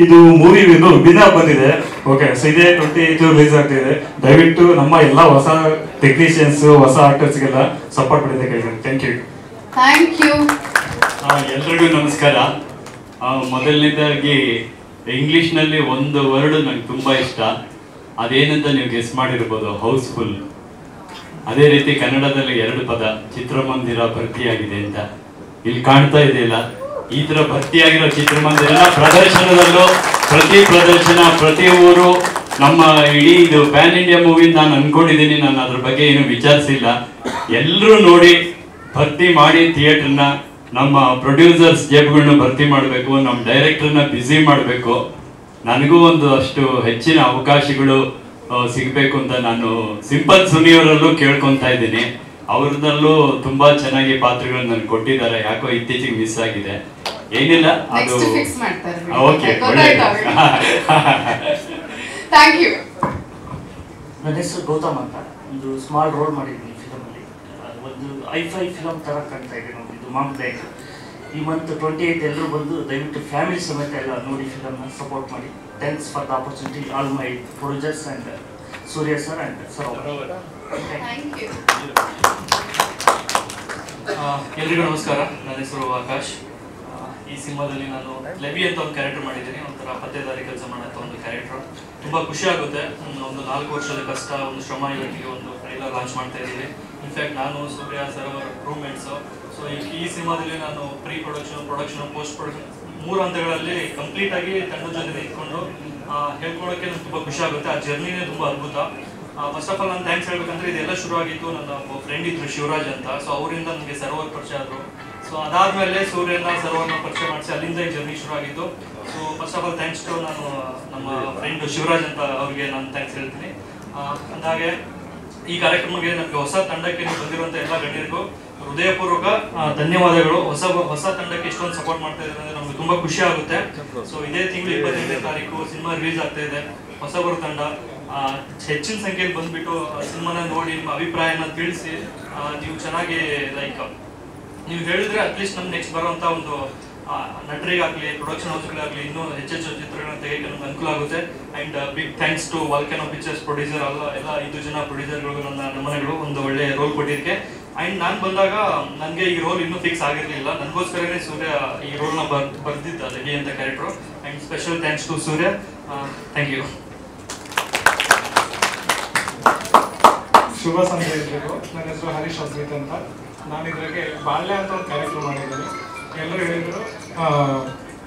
ಇದು ಮೂವಿ ವಿಭಿನ್ನ ಬಂದಿದೆ. ಓಕೆ, ಸೊ ಇದೇ 28 ರಿಲೀಸ್ ಆಗ್ತಿದೆ. ದಯವಿಟ್ಟು ನಮ್ಮ ಎಲ್ಲ ಹೊಸ ಟೆಕ್ನಿಷಿಯನ್ಸ್, ಹೊಸ ಆರ್ಟಿಸ್ಟ್ಗೆಲ್ಲ ಸಪೋರ್ಟ್ ಮಾಡಿದೆ ಕೇಳ್ತೀನಿ. Thank you. ಎಲ್ರಿಗೂ ನಮಸ್ಕಾರ. ಮೊದಲನೇದಾಗಿ ಇಂಗ್ಲಿಷ್ನಲ್ಲಿ ಒಂದು ವರ್ಡ್ ನಂಗೆ ತುಂಬ ಇಷ್ಟ. ಅದೇನಂತ ನೀವು ಗೆಸ್ ಮಾಡಿರ್ಬೋದು, ಹೌಸ್ಫುಲ್. ಅದೇ ರೀತಿ ಕನ್ನಡದಲ್ಲಿ 2 ಪದ, ಚಿತ್ರಮಂದಿರ ಭರ್ತಿಯಾಗಿದೆ ಅಂತ. ಇಲ್ಲಿ ಕಾಣ್ತಾ ಇದೆಯಲ್ಲ, ಈ ತರ ಭರ್ತಿಯಾಗಿರೋ ಚಿತ್ರಮಂದಿರನ ಪ್ರದರ್ಶನದಲ್ಲೂ ಪ್ರತಿ ಪ್ರದರ್ಶನ, ಪ್ರತಿ ಊರು, ನಮ್ಮ ಇಡೀ ಇದು ಪ್ಯಾನ್ ಇಂಡಿಯಾ ಮೂವಿ ನಾನು ಅನ್ಕೊಂಡಿದ್ದೀನಿ. ನಾನು ಅದ್ರ ಬಗ್ಗೆ ಏನು ವಿಚಾರಿಸಿಲ್ಲ. ಎಲ್ಲರೂ ನೋಡಿ ಭರ್ತಿ ಮಾಡಿ ಥಿಯೇಟರ್ನ. ನಮ್ಮ ಪ್ರೊಡ್ಯೂಸರ್ಸ್ ಜೇಬುಗಳನ್ನ ಭರ್ತಿ ಮಾಡಬೇಕು, ನಮ್ಮ ಡೈರೆಕ್ಟರ್ನ ಬ್ಯುಸಿ ಮಾಡಬೇಕು. ನನಗೂ ಒಂದು ಅಷ್ಟು ಹೆಚ್ಚಿನ ಅವಕಾಶಗಳು ಸಿಗಬೇಕು ಅಂತ ನಾನು ಸಿಂಪಲ್ ಸುನಿಯವರಲ್ಲೂ ಕೇಳ್ಕೊತಾ ಇದ್ದೀನಿ. ಅವ್ರದಲ್ಲೂ ತುಂಬಾ ಚೆನ್ನಾಗಿ ಪಾತ್ರಗಳನ್ನ ನನಗೆ ಕೊಟ್ಟಿದ್ದಾರೆ. ಯಾಕೋ ಇತ್ತೀಚೆಗೆ ಮಿಸ್ ಆಗಿದೆ. ಏನಿಲ್ಲ, ಅದು ಓಕೆ, ಥ್ಯಾಂಕ್ ಯು. ನನ್ನ ಹೆಸರು ಗೌತಮ್ ಅಂತ. ಒಂದು ಸ್ಮಾಲ್ ರೋಲ್ ಮಾಡಿದ್ದೀನಿ ಫಿಲಮಲ್ಲಿ. ಒಂದು ಐಫೈ ಫಿಲಮ್ ಥರ ಕಾಣ್ತಾ ಇದೆ ನೋಡಿ. ಇದು ಮಾಮೂಲಿ ಈ ಮಂತ್ 28 ಎಲ್ಲರೂ ಬಂದು ದಯವಿಟ್ಟು ಫ್ಯಾಮಿಲಿ ಸಮೇತ ಎಲ್ಲ ನೋಡಿ ಫಿಲಮ್ನ ಸಪೋರ್ಟ್ ಮಾಡಿ. Thanks for the opportunity all my producers and Surya sir and sir. ಎಲ್ರಿಗೂ ನಮಸ್ಕಾರ. ನನ್ನ ಹೆಸರು ಆಕಾಶ್. ಈ ಸಿನಿಮಾದಲ್ಲಿ ನಾನು ಲೆವಿ ಅಂತ ಒಂದು ಕ್ಯಾರೆಕ್ಟರ್ ಮಾಡಿದ್ದೀನಿ. ಒಂಥರ ಪತ್ತೇದಾರಿ ಕೆಲಸ ಮಾಡೋಂಥ ಒಂದು ಕ್ಯಾರೆಕ್ಟರ್. ತುಂಬ ಖುಷಿ ಆಗುತ್ತೆ. ಒಂದು 4 ವರ್ಷದ ಕಷ್ಟ, ಒಂದು ಶ್ರಮ, ಇವತ್ತಿಗೆ ಒಂದು ಟ್ರೈಲರ್ ಲಾಂಚ್ ಮಾಡ್ತಾ ಇದ್ದೀವಿ. ಇನ್ಫ್ಯಾಕ್ಟ್ ನಾನು, ಸೂರ್ಯ ಸರ್ ಅವರ ರೂಮ್ಮೇಟ್ಸು. ಸೊ ಈ ಸಿನಿಮಾದಲ್ಲಿ ನಾನು ಪ್ರೀ ಪ್ರೊಡಕ್ಷನ್, ಪೋಸ್ಟ್ ಪ್ರೊಡಕ್ಷನ್ 3 ಹಂತಗಳಲ್ಲಿ ಕಂಪ್ಲೀಟಾಗಿ ತಂಡದ ಜೊತೆ ಇಟ್ಕೊಂಡು ಹೇಳ್ಕೊಳ್ಳೋಕ್ಕೆ ನಂಗೆ ತುಂಬ ಖುಷಿ ಆಗುತ್ತೆ. ಆ ಜರ್ನಿನೇ ತುಂಬ ಅದ್ಭುತ. ಫಸ್ಟ್ ಆಫ್ ಆಲ್ ನಾನು ಥ್ಯಾಂಕ್ಸ್ ಹೇಳ್ಬೇಕಂದ್ರೆ, ಇದೆಲ್ಲ ಶುರು ಆಗಿತ್ತು ನನ್ನ ಒಬ್ಬ ಫ್ರೆಂಡ್ ಇದ್ರು ಶಿವರಾಜ್ ಅಂತ. ಸೊ ಅವರಿಂದ ನನಗೆ ಸರ್ವರ್ ಪರಿಚಯ ಆದರು. ಸೊ ಅದಾದಮೇಲೆ ಸೂರ್ಯನ ಸರ್ವರ್ನ ಪರಿಚಯ ಮಾಡಿಸಿ ಅಲ್ಲಿಂದ ಈ ಜರ್ನಿ ಶುರು ಆಗಿತ್ತು. So first of all thanks to ನಾನು ನಮ್ಮ ಫ್ರೆಂಡ್ ಶಿವರಾಜ್ ಅಂತ ಅವ್ರಿಗೆ ನಾನು ಥ್ಯಾಂಕ್ಸ್ ಹೇಳ್ತೀನಿ. ಅಂದಾಗೆ ಈ ಕಾರ್ಯಕ್ರಮಕ್ಕೆ ನಮಗೆ ಹೊಸ ತಂಡಕ್ಕೆ ಬಂದಿರುವಂಥ ಎಲ್ಲ ಗಣ್ಯರಿಗೂ ಹೃದಯಪೂರ್ವಕ ಧನ್ಯವಾದಗಳು. ಹೊಸ ತಂಡಕ್ಕೆ ಇಷ್ಟೊಂದು ಸಪೋರ್ಟ್ ಮಾಡ್ತಾ ಇದ್ದಾರೆ ಅಂದರೆ ನಮಗೆ ತುಂಬ ಖುಷಿ ಆಗುತ್ತೆ. ಸೊ ಇದೇ ತಿಂಗಳು 28ನೇ ತಾರೀಕು ಸಿನಿಮಾ ರಿಲೀಸ್ ಆಗ್ತಾ ಇದೆ. ಹೊಸಬರು ತಂಡ ಹೆಚ್ಚಿನ ಸಂಖ್ಯೆಯಲ್ಲಿ ಬಂದ್ಬಿಟ್ಟು ಸಿನಿಮಾನ ನೋಡಿ ನಿಮ್ಮ ಅಭಿಪ್ರಾಯನ ತಿಳಿಸಿ. ನೀವು ಚೆನ್ನಾಗಿ ನೀವು ಹೇಳಿದ್ರೆ ಅಟ್ಲೀಸ್ಟ್ ನಮ್ಮ ನೆಕ್ಸ್ಟ್ ಬರುವಂಥ ಒಂದು ನಟರಿಗಾಗಲಿ, ಪ್ರೊಡಕ್ಷನ್ ಹೌಸ್ಗಳಾಗಲಿ ಇನ್ನೂ ಹೆಚ್ಚೆಚ್ಚು ಚಿತ್ರಗಳನ್ನ ತೆಗೆಯಕ್ಕೆ ನಮ್ಗೆ ಅನುಕೂಲ ಆಗುತ್ತೆ. And big thanks to volcano pictures producer ಎಲ್ಲ 5 ಜನ ಪ್ರೊಡ್ಯೂಸರ್ಗಳು, ನನ್ನ ಮನೆಗಳು ಒಂದು ಒಳ್ಳೆ ರೋಲ್ ಕೊಟ್ಟಿದ್ದಕ್ಕೆ. ಆ್ಯಂಡ್ ನಾನು ಬಂದಾಗ ನನಗೆ ಈ ರೋಲ್ ಇನ್ನೂ ಫಿಕ್ಸ್ ಆಗಿರಲಿಲ್ಲ. ನನಗೋಸ್ಕರನೇ ಸೂರ್ಯ ಈ ರೋಲ್ನ ಬರ್ದಿದ್ದ ಲೆವಿ ಅಂತ character. And special thanks to Surya. Thank you. ಶುಭ ಸಂಜೆ ಎಲ್ರಿಗೂ. ನನ್ನ ಹೆಸರು ಹರೀಶ್ ಅಸ್ಮಿತ್ ಅಂತ. ನಾನು ಇದ್ರಾಗೆ ಬಾಲ್ಯ ಅಂತ ಒಂದು ಕ್ಯಾರೆಕ್ಟರ್ ಮಾಡಿದ್ದೀನಿ. ಎಲ್ಲರೂ ಹೇಳಿದ್ರು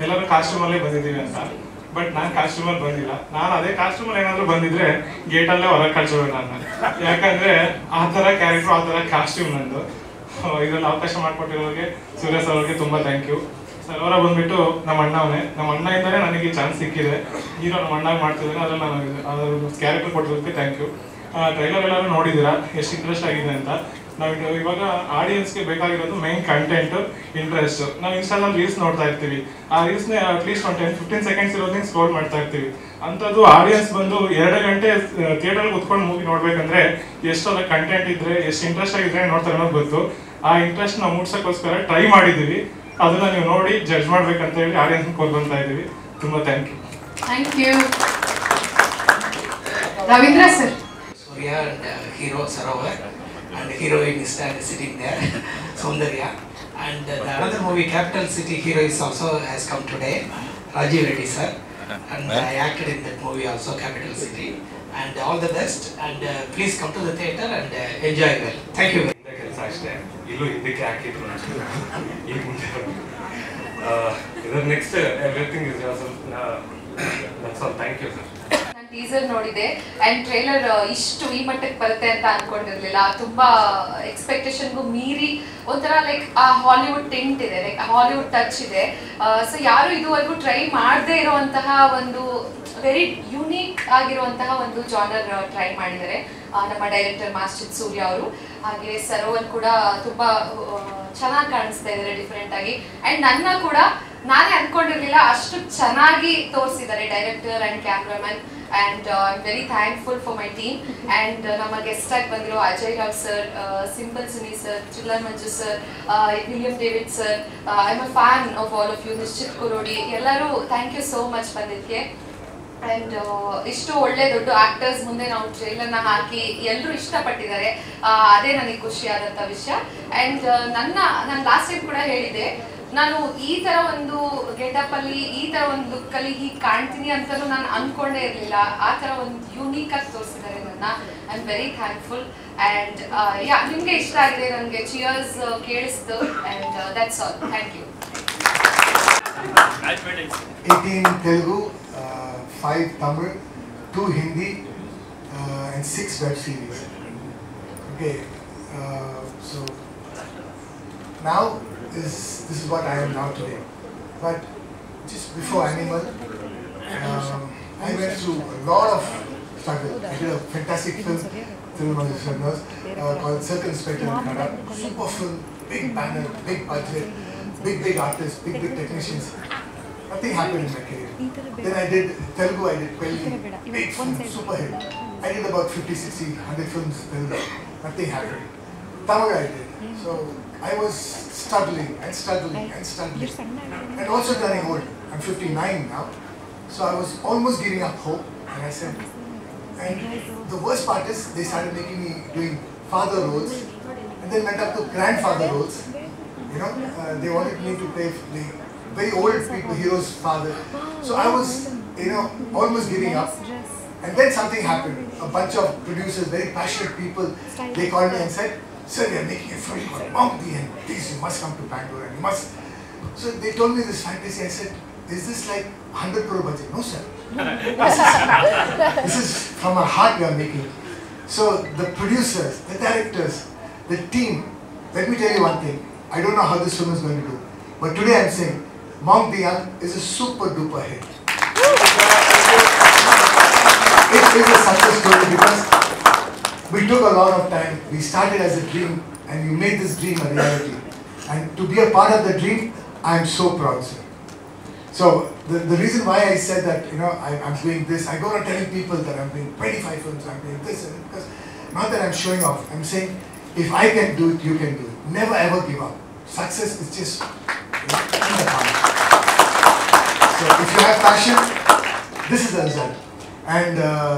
ಎಲ್ಲರೂ ಕಾಸ್ಟ್ಯೂಮಲ್ಲೇ ಬಂದಿದ್ದೀವಿ ಅಂತ. ಬಟ್ ನಾನು ಕಾಸ್ಟ್ಯೂಮಲ್ಲಿ ಬಂದಿಲ್ಲ. ನಾನು ಅದೇ ಕಾಸ್ಟ್ಯೂಮಲ್ಲಿ ಏನಾದರೂ ಬಂದಿದ್ರೆ ಗೇಟಲ್ಲೇ ಹೊರಗೆ ಕಳ್ಸೋದು ನಾನು. ಯಾಕಂದರೆ ಆ ಥರ ಕ್ಯಾರೆಕ್ಟ್ರು, ಆ ಥರ ಕಾಸ್ಟ್ಯೂಮ್ ನಂದು. ಇದರಲ್ಲಿ ಅವಕಾಶ ಮಾಡಿಕೊಟ್ಟಿರೋರಿಗೆ ಸೂರ್ಯ ಸರ್ ಅವ್ರಿಗೆ ತುಂಬ ಥ್ಯಾಂಕ್ ಯು. ಸರ್ ಅವರ ಬಂದುಬಿಟ್ಟು ನಮ್ಮ ಅಣ್ಣವನೇ. ನಮ್ಮ ಅಣ್ಣಯಿಂದಲೇ ನನಗೆ ಈ ಚಾನ್ಸ್ ಸಿಕ್ಕಿದೆ. ಹೀರೋ ನಮ್ಮ ಅಣ್ಣಾಗಿ ಮಾಡ್ತಿದ್ದೀನಿ. ಅದ್ರಲ್ಲಿ ನಾನು ಅದ್ರ ಕ್ಯಾರೆಕ್ಟರ್ ಕೊಟ್ಟಿರೋದಕ್ಕೆ ಥ್ಯಾಂಕ್ ಯು. ಟ್ರೈಲರ್ ಎಲ್ಲರೂ ನೋಡಿದ್ದೀರಾ ಎಷ್ಟು ಇಂಟ್ರೆಸ್ಟ್ ಆಗಿದೆ ಅಂತ. ನಾವು ಇವಾಗ ಆಡಿಯನ್ಸ್ಗೆ ಬೇಕಾಗಿರೋದು ಮೇನ್ ಕಂಟೆಂಟ್, ಇಂಟ್ರೆಸ್ಟ್. ನಾವು ಇನ್ಸ್ಟಾಗ್ರಾಮ್ ರೀಲ್ಸ್ ನೋಡ್ತಾ ಇರ್ತೀವಿ. ಆ ರೀಲ್ಸ್ನೇ ಅಟ್ಲೀಸ್ಟ್ ಒಂದು 10-15 ಸೆಕೆಂಡ್ಸ್ ಇರೋದನ್ನ ಸ್ಕ್ರೋಲ್ ಮಾಡ್ತಾ ಇರ್ತೀವಿ. ಅಂಥದ್ದು ಆಡಿಯನ್ಸ್ ಬಂದು 2 ಗಂಟೆ ಥಿಯೇಟರ್ಗೆ ಕುತ್ಕೊಂಡು ಮೂವಿ ನೋಡ್ಬೇಕಂದ್ರೆ ಎಷ್ಟು ಅದರ ಕಂಟೆಂಟ್ ಇದ್ರೆ, ಎಷ್ಟು ಇಂಟ್ರೆಸ್ಟ್ ಆಗಿದ್ರೆ ನೋಡ್ತಾರೆ ಅನ್ನೋದು ಗೊತ್ತು. ಆ ಇಂಟ್ರೆಸ್ಟ್ ನಾವು ಮೂಡ್ಸೋಕ್ಕೋಸ್ಕರ ಟ್ರೈ ಮಾಡಿದ್ದೀವಿ. ಅದನ್ನ ನೀವು ನೋಡಿ ಜಡ್ಜ್ ಮಾಡ್ಬೇಕಂತ ಹೇಳಿ ಆಡಿಯನ್ಸ್ ಕೋರ್ಕೊಂತಾ ಇದ್ದೀವಿ. ತುಂಬ thank you. Thank you. Ravindra sir. Surya and hero Sarovar and heroine is sitting there, Soundarya. And the another movie, Capital City Hero, is also has come today, Rajiv Reddy sir. and I acted in that movie also, Capital City. And all the best, and please come to the theatre and enjoy well. Thank you. ಕೆಲಸ ಅಷ್ಟೇ, ಇಲ್ಲೂ ಇದಕ್ಕೆ ಹಾಕಿದ್ರು ಈಗ ಮುಂದೆ ಇದರ next everything is that's all. Thank you sir. ನಾನು teaser ನೋಡಿದೆ ಅಂಡ್ ಟ್ರೈಲರ್ ಇಷ್ಟು ಈ ಮಟ್ಟಕ್ಕೆ ಬರುತ್ತೆ ಅಂತ ಅನ್ಕೊಂಡಿರ್ಲಿಲ್ಲ. ತುಂಬಾ ಎಕ್ಸ್ಪೆಕ್ಟೇಷನ್ಗೂ ಮೀರಿ ಒಂಥರ ಲೈಕ್ ಆ ಹಾಲಿವುಡ್ ಟಿಂಟ್ ಇದೆ, ಲೈಕ್ ಹಾಲಿವುಡ್ ಟಚ್ ಇದೆ. ಸೊ ಯಾರು ಇದುವರೆಗೂ ಟ್ರೈ ಮಾಡದೇ ಇರುವಂತಹ ಒಂದು ವೆರಿ ಯುನೀಕ್ ಆಗಿರುವಂತಹ ಒಂದು ಜಾನರ್ ಟ್ರೈ ಮಾಡಿದ್ದಾರೆ ನಮ್ಮ ಡೈರೆಕ್ಟರ್ ಮಾಸ್ಟರ್ ಸೂರ್ಯ ಅವರು. ಹಾಗೆ ಸರೋವರ್ ಕೂಡ ತುಂಬಾ ಚೆನ್ನಾಗಿ ಕಾಣಿಸ್ತಾ ಇದ್ದಾರೆ ಡಿಫ್ರೆಂಟ್ ಆಗಿ. ಅಂಡ್ ನನ್ನ ಕೂಡ ನಾನೇ ಅನ್ಕೊಂಡಿರ್ಲಿಲ್ಲ ಅಷ್ಟು ಚೆನ್ನಾಗಿ ತೋರಿಸಿದ್ದಾರೆ director and cameraman. And I'm very thankful for my team. And ನಮ್ಮ ಗೆಸ್ಟ್ ಆಗಿ ಬಂದಿರೋ Ajay Rao sir, simple Suni sir, chiller Manju sir, William David sir, I am a fan of all of you. Nishchit Kurodi ಎಲ್ಲರೂ ಥ್ಯಾಂಕ್ ಯು ಸೋ ಮಚ್ ಬಂದಿದ್ದಕ್ಕೆ. And ಇಷ್ಟು ಒಳ್ಳೆ ದೊಡ್ಡ actors ಮುಂದೆ ನಾವು ಟ್ರೈಲರ್ನ ಹಾಕಿ ಎಲ್ಲರೂ ಇಷ್ಟಪಟ್ಟಿದ್ದಾರೆ, ಅದೇ ನನಗೆ ಖುಷಿಯಾದಂಥ ವಿಷಯ. ಅಂಡ್ ನಾನು ಲಾಸ್ಟ್ ಟೈಮ್ ಕೂಡ ಹೇಳಿದೆ, ನಾನು ಈ ತರ ಒಂದು ಗೆಟಪ್ ಅಲ್ಲಿ ಈ ತರ ಒಂದು ಲುಕ್ ಅಲ್ಲಿ ಹೀಗೆ ಕಾಣ್ತೀನಿ ಅಂತಲೂ ನಾನು ಅನ್ಕೊಂಡೇ ಇರಲಿಲ್ಲ. ಆ ತರ ಒಂದು ಯೂನಿಕ್ ಆಗಿ ತೋರಿಸಿದ್ದಾರೆ ನನ್ನ. I am very thankful. And ya, ನಿಮ್ಗೆ ಇಷ್ಟ ಆಗಿದೆ, ನನಗೆ ಚಿಯರ್ಸ್ ಕೇಳಿಸ್ತು. And that's all. Thank you. 18 Telugu, 5 Tamil, 2 Hindi, and 6 web series. Okay, so now this is what I am now today. But just before Animal, I went through a lot of struggle. I did a fantastic film, called Circle Inspector in Kannada. Super film, big banner, big budget, big artists, big technicians. Nothing happened in my career. Then I did Telugu, I did Pelli, big film, super hit. I did about 50, 60, 100 films in Telugu. Nothing happened. Tamil I did. So I was struggling and also turning old. I'm 59 now. So I was almost giving up hope, and I said, and the worst part is they started making me doing father roles and then went up to grandfather roles. You know, they wanted me to play the very old people, hero's father. So I was, you know, almost giving up. And then something happened. A bunch of producers, very passionate people, they called me and said, "Sir, we are making a film called Monkey, and please, you must come to Bangalore, and you must." So they told me this fantasy. I said, "Is this like 100 crore budget?" "No, sir. This is from our heart we are making." So the producers, the directors, the team, let me tell you one thing. I don't know how this film is going to do, but today I'm saying, Monk the Young is a super duper hit. It is a success story because we took a lot of time. We started as a dream and we made this dream a reality. And to be a part of the dream, I am so proud, sir. So the reason why I said that, you know, I'm doing this, I go on telling people that I'm doing 25 films, I'm doing this, and because not that I'm showing off, I'm saying if I can do it, you can do it. Never ever give up. Success is just, you know, in the palm. So if you have passion, this is the result. And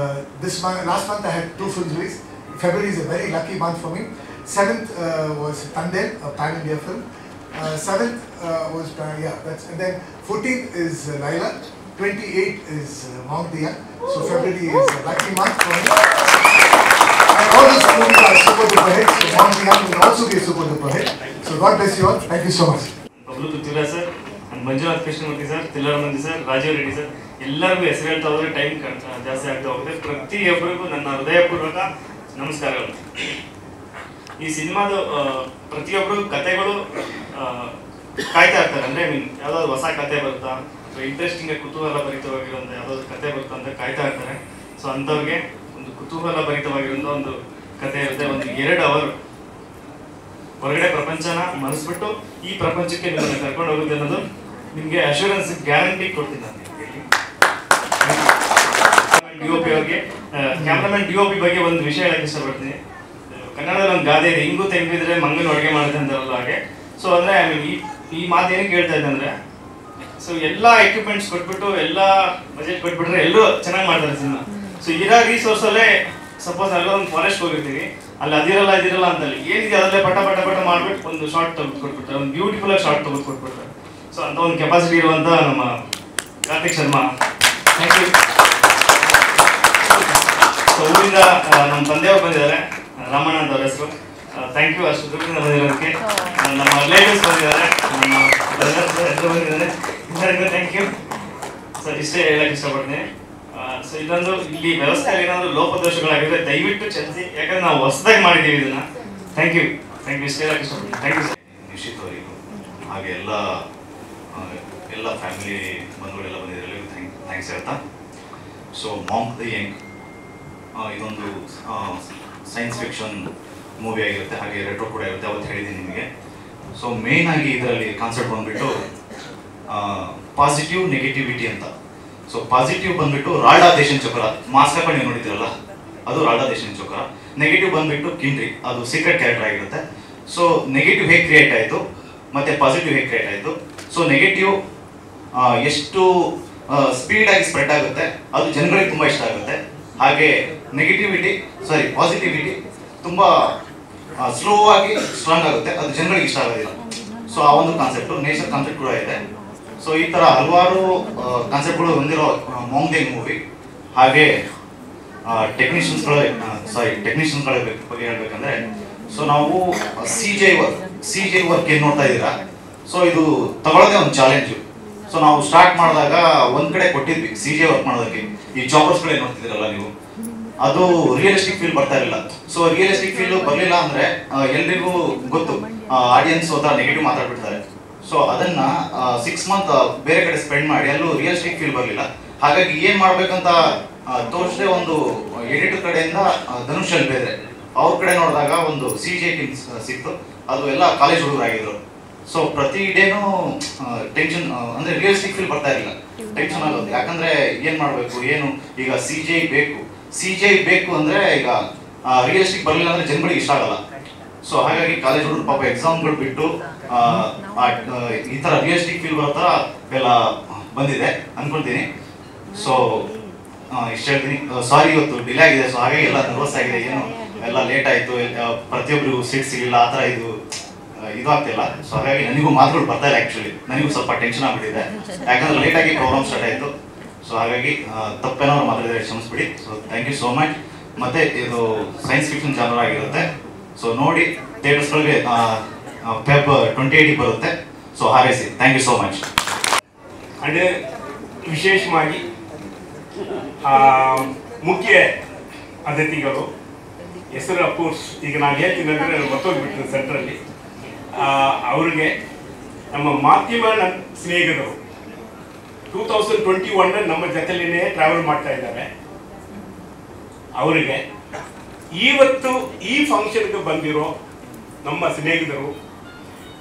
this month, last month I had 2 films released. February is a very lucky month for me. 7th was Tandel, a pan-India film. 7th was, and then 14th is Laila. 28th is Mount Dian. So February is a lucky month for me. And all those movies are super duper hits. So Mount Dian will also be a super duper hit. So God bless you all. Thank you so much. Bablu Tuttula sir, and Manjunath Krishnamurthy sir, Tillar Manju sir, Rajiv Reddy sir. ಎಲ್ಲರಿಗೂ ಹೆಸರು ಹೇಳ್ತಾ ಹೋದ್ರೆ time ಜಾಸ್ತಿ ಆಗ್ತಾ ಹೋಗುತ್ತೆ. ಪ್ರತಿಯೊಬ್ಬರಿಗೂ ನನ್ನ ಹೃದಯಪೂರ್ವಕ ನಮಸ್ಕಾರಗಳು. ಈ ಸಿನಿಮಾದ ಪ್ರತಿಯೊಬ್ಬರು ಕತೆಗಳು ಕಾಯ್ತಾ ಇರ್ತಾರೆ. ಅಂದರೆ ಯಾವುದಾದ್ರು ಹೊಸ ಕತೆ ಬರುತ್ತಾ, ಇಂಟ್ರೆಸ್ಟಿಂಗ್ ಕುತೂಹಲ ಭರಿತವಾಗಿರುವಂಥ ಯಾವುದಾದ್ರು ಕತೆ ಬರುತ್ತಾ ಅಂತ ಕಾಯ್ತಾ ಇರ್ತಾರೆ. ಸೊ ಅಂಥವ್ರಿಗೆ ಒಂದು ಕುತೂಹಲ ಭರಿತವಾಗಿರುವಂಥ ಒಂದು ಕತೆ ಇರುತ್ತೆ. ಒಂದು 2 ಅವರ್ ಹೊರಗಡೆ ಪ್ರಪಂಚನ ಮನಸ್ಬಿಟ್ಟು ಈ ಪ್ರಪಂಚಕ್ಕೆ ನಿಮ್ಮನ್ನು ಕರ್ಕೊಂಡು ಹೋಗುತ್ತೆ ಅನ್ನೋದು ನಿಮಗೆ ಅಶ್ಯೂರೆನ್ಸ್ ಗ್ಯಾರಂಟಿ ಕೊಡ್ತೀನಿ ನಾನು. DOP ಅವ್ರಿಗೆ, ಕ್ಯಾಮ್ರಾಮನ್ DOP ಬಗ್ಗೆ ಒಂದು ವಿಷಯ ಹೇಳಕ್ಕೆ ಇಷ್ಟಪಡ್ತೀನಿ. ಕನ್ನಡದಲ್ಲಿ ಒಂದು ಗಾದೆ ಇದೆ, ಹಿಂಗು ತೆಂಗಿದ್ರೆ ಮಂಗನ ಅಡುಗೆ ಮಾಡುತ್ತೆ ಅಂತಾರಲ್ಲ ಹಾಗೆ. ಸೊ ಅಂದರೆ ಐ ಮೀನ್ ಈ ಮಾತು ಏನಕ್ಕೆ ಹೇಳ್ತಾ ಇದ್ದೆ ಅಂದರೆ, ಸೊ ಎಲ್ಲ ಎಕ್ವಿಪ್ಮೆಂಟ್ಸ್ ಕೊಟ್ಬಿಟ್ಟು ಎಲ್ಲ ಬಜೆಟ್ ಕೊಟ್ಬಿಟ್ರೆ ಎಲ್ಲರೂ ಚೆನ್ನಾಗಿ ಮಾಡ್ತಾರೆ ಸಿನಿಮಾ. ಸೊ ಇರೋ ರಿಸೋರ್ಸಲ್ಲೇ ಸಪೋಸ್ ಎಲ್ಲ ಒಂದು ಫಾರೆಸ್ಟ್ ಹೋಗಿರ್ತೀವಿ, ಅಲ್ಲಿ ಅದಿರಲ್ಲ ಅಂತಲ್ಲಿ ಏನಿದೆ ಅದರಲ್ಲೇ ಪಟ ಮಾಡ್ಬಿಟ್ಟು ಒಂದು ಶಾರ್ಟ್ ತೆಗೆದುಕೊಟ್ಬಿಡ್ತಾರೆ, ಒಂದು ಬ್ಯೂಟಿಫುಲ್ ಆಗಿ ಶಾರ್ಟ್ ತೆಗೆದುಕೊಟ್ಬಿಡ್ತಾರೆ. ಸೊ ಅಂತ ಒಂದು ಕೆಪಾಸಿಟಿ ಇರುವಂಥ ನಮ್ಮ Karthik Sharma thank you. So ಊರಿಂದ ನಮ್ಮ ತಂದೆಯವರು ಬಂದಿದ್ದಾರೆ, ರಾಮಣ್ಣ ಅಂತ ಅವ್ರ ಹೆಸರು. ಥ್ಯಾಂಕ್ ಯು ಅಷ್ಟು ದೂರದಿಂದ ಬಂದಿರೋದಕ್ಕೆ. ನಮ್ಮ ರಿಲೇಟಿವ್ಸ್ ಬಂದಿದ್ದಾರೆ, ನಮ್ಮ ಬ್ರದರ್ಸ್ ಎಲ್ಲರೂ ಬಂದಿದ್ದಾರೆ, ಎಲ್ಲರಿಗೂ ಥ್ಯಾಂಕ್ ಯು. ಸರ್ ಇಷ್ಟೇ ಹೇಳಕ್ಕೆ ಇಷ್ಟಪಡ್ತೀನಿ. ಸೊ ಇದೊಂದು ಇಲ್ಲಿ ವ್ಯವಸ್ಥೆಯಲ್ಲಿ ಏನಾದರೂ ಲೋಪದೋಷಗಳಾಗಿದ್ರೆ ದಯವಿಟ್ಟು ಚಲಿಸಿ, ಯಾಕಂದ್ರೆ ನಾವು ಹೊಸದಾಗಿ ಮಾಡಿದ್ದೀವಿ ಇದನ್ನ. ಥ್ಯಾಂಕ್ ಯು ಇಷ್ಟೇ ಹೇಳಕ್ಕೆ ಇಷ್ಟಪಡ್ತೀನಿ. Thank you sir. ನಿಶ್ಚಿತ್ ಅವರಿಗೂ ಹಾಗೆ ಎಲ್ಲ ಫ್ಯಾಮಿಲಿ ಬಂಧುಗಳೆಲ್ಲ ಬಂದಿದ್ದಾರೆ, ಥ್ಯಾಂಕ್ಸ್ ಹೇಳ್ತಾ. ಸೊ ಮಾಂಕ್ ದ ಯಂಗ್ ಇದೊಂದು ಸೈನ್ಸ್ ಫಿಕ್ಷನ್ ಮೂವಿ ಆಗಿರುತ್ತೆ, ಹಾಗೆ ರೆಟ್ರೋ ಕೂಡ ಇರುತ್ತೆ, ಅವತ್ತು ಹೇಳಿದ್ದೀನಿ ನಿಮಗೆ. ಸೊ ಮೇನ್ ಆಗಿ ಇದರಲ್ಲಿ ಕಾನ್ಸೆಪ್ಟ್ ಬಂದ್ಬಿಟ್ಟು ಪಾಸಿಟಿವ್ ನೆಗೆಟಿವಿಟಿ ಅಂತ. ಸೊ ಪಾಸಿಟಿವ್ ಬಂದ್ಬಿಟ್ಟು ರಾಲ್ಡಾ ದೇಶನ್ ಚಕ್ರ, ಮಾಸ್ಕ್ ಹಾಕೊಂಡು ನೀವು ನೋಡಿದ್ದೀರಲ್ಲ ಅದು ರಾಲ್ಡಾ ದೇಶನ್ ಚಕ್ರ. ನೆಗೆಟಿವ್ ಬಂದ್ಬಿಟ್ಟು ಕಿಂಡ್ರಿ, ಅದು ಸೀಕ್ರೆಟ್ ಕ್ಯಾರೆಕ್ಟರ್ ಆಗಿರುತ್ತೆ. ಸೊ ನೆಗೆಟಿವ್ ಹೇಗೆ ಕ್ರಿಯೇಟ್ ಆಯಿತು ಮತ್ತು ಪಾಸಿಟಿವ್ ಹೇಗೆ ಕ್ರಿಯೇಟ್ ಆಯಿತು. ಸೊ ನೆಗೆಟಿವ್ ಎಷ್ಟು ಸ್ಪೀಡಾಗಿ ಸ್ಪ್ರೆಡ್ ಆಗುತ್ತೆ ಅದು ಜನಗಳಿಗೆ ತುಂಬ ಇಷ್ಟ ಆಗುತ್ತೆ. ಹಾಗೆ ಪಾಸಿಟಿವಿಟಿ ತುಂಬ ಸ್ಲೋ ಆಗಿ ಸ್ಟ್ರಾಂಗ್ ಆಗುತ್ತೆ, ಅದು ಜನಗಳಿಗೆ ಇಷ್ಟ ಆಗೋದಿಲ್ಲ. ಸೊ ಆ ಒಂದು ಕಾನ್ಸೆಪ್ಟು ನೇಚರ್ ಕಾನ್ಸೆಪ್ಟ್ ಕೂಡ ಇದೆ. ಸೊ ಈ ಥರ ಹಲವಾರು ಕಾನ್ಸೆಪ್ಟ್ಗಳು ಹೊಂದಿರೋ ಮಾಂಕ್ ದ ಯಂಗ್ ಮೂವಿ. ಹಾಗೆ ಟೆಕ್ನಿಷಿಯನ್ಸ್ಗಳ ಬಗ್ಗೆ ಹೇಳ್ಬೇಕಂದ್ರೆ, ಸೊ ನಾವು ಸಿ ಜೆ ವರ್ಕ್ ಏನು ನೋಡ್ತಾ ಇದ್ದೀರಾ, ಸೊ ಇದು ತಗೊಳ್ಳೋದೇ ಒಂದು ಚಾಲೆಂಜು. ಸೊ ನಾವು ಸ್ಟಾರ್ಟ್ ಮಾಡಿದಾಗ ಒಂದ್ ಕಡೆ ಕೊಟ್ಟಿದ್ವಿ ಸಿ ಜೆ ವರ್ಕ್ ಮಾಡೋದಕ್ಕೆ. ಈ ಜಾಬರ್ಸ್ಗಳೇ ನೋಡ್ತಿದ್ದೀರಲ್ಲ ನೀವು, ಅದು ರಿಯಲಿಸ್ಟಿಕ್ ಫೀಲ್ ಬರ್ತಾ ಇರಲಿಲ್ಲ. ಸೊ ರಿಯಲಿಸ್ಟಿಕ್ ಫೀಲ್ ಬರಲಿಲ್ಲ ಅಂದ್ರೆ ಎಲ್ರಿಗೂ ಗೊತ್ತು, ಆಡಿಯನ್ಸ್ ಹತ್ರ ನೆಗೆಟಿವ್ ಮಾತಾಡ್ಬಿಡ್ತಾರೆ. ಸೊ ಅದನ್ನ 6 ಮಂತ್ ಬೇರೆ ಕಡೆ ಸ್ಪೆಂಡ್ ಮಾಡಿ ಅಲ್ಲೂ ರಿಯಲಿಸ್ಟಿಕ್ ಫೀಲ್ ಬರಲಿಲ್ಲ. ಹಾಗಾಗಿ ಏನ್ ಮಾಡ್ಬೇಕಂತ ತೋರಿಸದೆ ಒಂದು ಎಡಿಟರ್ ಕಡೆಯಿಂದ ಧನುಷ್ ಅಲ್ಲಿ ಬೇರೆ ಅವ್ರ ಕಡೆ ನೋಡಿದಾಗ ಒಂದು ಸಿ ಜೆ ಟೀಮ್ ಸಿಕ್ತು, ಅದು ಎಲ್ಲ ಕಾಲೇಜ್ ಹುಡುಗರಾಗಿದ್ರು. ಸೊ ಪ್ರತಿ ಡೇನು ಟೆನ್ಷನ್, ಅಂದ್ರೆ ರಿಯಲಿಸ್ಟಿಕ್ ಫೀಲ್ ಬರ್ತಾ ಇರಲಿಲ್ಲ, ಟೆನ್ಷನ್ ಆಗೋದು. ಯಾಕಂದ್ರೆ ಏನ್ ಮಾಡ್ಬೇಕು ಏನು, ಈಗ ಸಿ ಜೆ ಬೇಕು ಅಂದ್ರೆ ಈಗ ರಿಯಲಿಸ್ಟಿಕ್ ಬರಲಿಲ್ಲ ಅಂದ್ರೆ ಜನಗಳಿಗೆ ಇಷ್ಟ ಆಗಲ್ಲ. ಸೊ ಹಾಗಾಗಿ ಕಾಲೇಜ್ ಹುಡುಗರು ಪಾಪ ಎಕ್ಸಾಮ್ಗಳು ಬಿಟ್ಟು ಈ ತರ ರಿಯಲಿಸ್ಟಿಕ್ ಫೀಲ್ ಬರೋ ತರ ಎಲ್ಲ ಬಂದಿದೆ ಅನ್ಕೊಳ್ತೀನಿ. ಸೊ ಇಷ್ಟ ಹೇಳ್ತೀನಿ. ಸಾರಿ ಇವತ್ತು ಡಿಲೇ ಆಗಿದೆ, ಸೊ ಹಾಗಾಗಿ ಎಲ್ಲ ನರ್ವಸ್ ಆಗಿದೆ, ಏನು ಎಲ್ಲ ಲೇಟ್ ಆಯ್ತು, ಪ್ರತಿಯೊಬ್ಬರಿಗೂ ಸೀಟ್ ಸಿಗಲಿಲ್ಲ, ಆ ಥರ ಇದು ಆಗ್ತಿಲ್ಲ. ಸೊ ಹಾಗಾಗಿ ನನಗೂ ಮಾತುಗಳು ಬರ್ತಾ ಇಲ್ಲ. ಆ್ಯಕ್ಚುಲಿ ನನಗೂ ಸ್ವಲ್ಪ ಟೆನ್ಷನ್ ಆಗ್ಬಿಟ್ಟಿದೆ, ಯಾಕಂದ್ರೆ ಲೇಟಾಗಿ ಪ್ರೋಗ್ರಾಮ್ ಸ್ಟಾರ್ಟ್ ಆಯಿತು. ಸೊ ಹಾಗಾಗಿ ತಪ್ಪೇನಾದ್ರು ಮಾತಾಡಿದ್ರೆ ಕ್ಷಮಿಸ್ಬಿಡಿ. So thank you so much. ಮತ್ತೆ ಇದು ಸೈನ್ಸ್ ಫಿಕ್ಷನ್ ಜಾನರ್ ಆಗಿರುತ್ತೆ. ಸೊ ನೋಡಿ ಥಿಯೇಟರ್ಸ್ಗಳಿಗೆ ಫೆಬ್ 28 ಬರುತ್ತೆ. ಸೊ ಹಾರೈಸಿ. Thank you so much. ಅಂದರೆ ವಿಶೇಷವಾಗಿ ಮುಖ್ಯ ಅತಿಥಿಗಳು ಹೆಸರು ಅಫ್ಕೋರ್ಸ್ ಈಗ ನಾನು ಹೇಳ್ತೀನಿ ಅಂದರೆ ನಾನು ಗೊತ್ತೋಗ್ಬಿಟ್ಟಿದ್ದೆ ಸೆಂಟ್ರಲ್ಲಿ. ಅವ್ರಿಗೆ ನಮ್ಮ ಮಾಧ್ಯಮ ಸ್ನೇಹಿತರು 2021 ನಮ್ಮ ಜೊತೆಲಿನೇ ಟ್ರಾವೆಲ್ ಮಾಡ್ತಾ ಇದ್ದಾರೆ. ಅವರಿಗೆ ಇವತ್ತು ಈ ಫಂಕ್ಷನ್ಗೆ ಬಂದಿರೋ ನಮ್ಮ ಸ್ನೇಹಿತರು,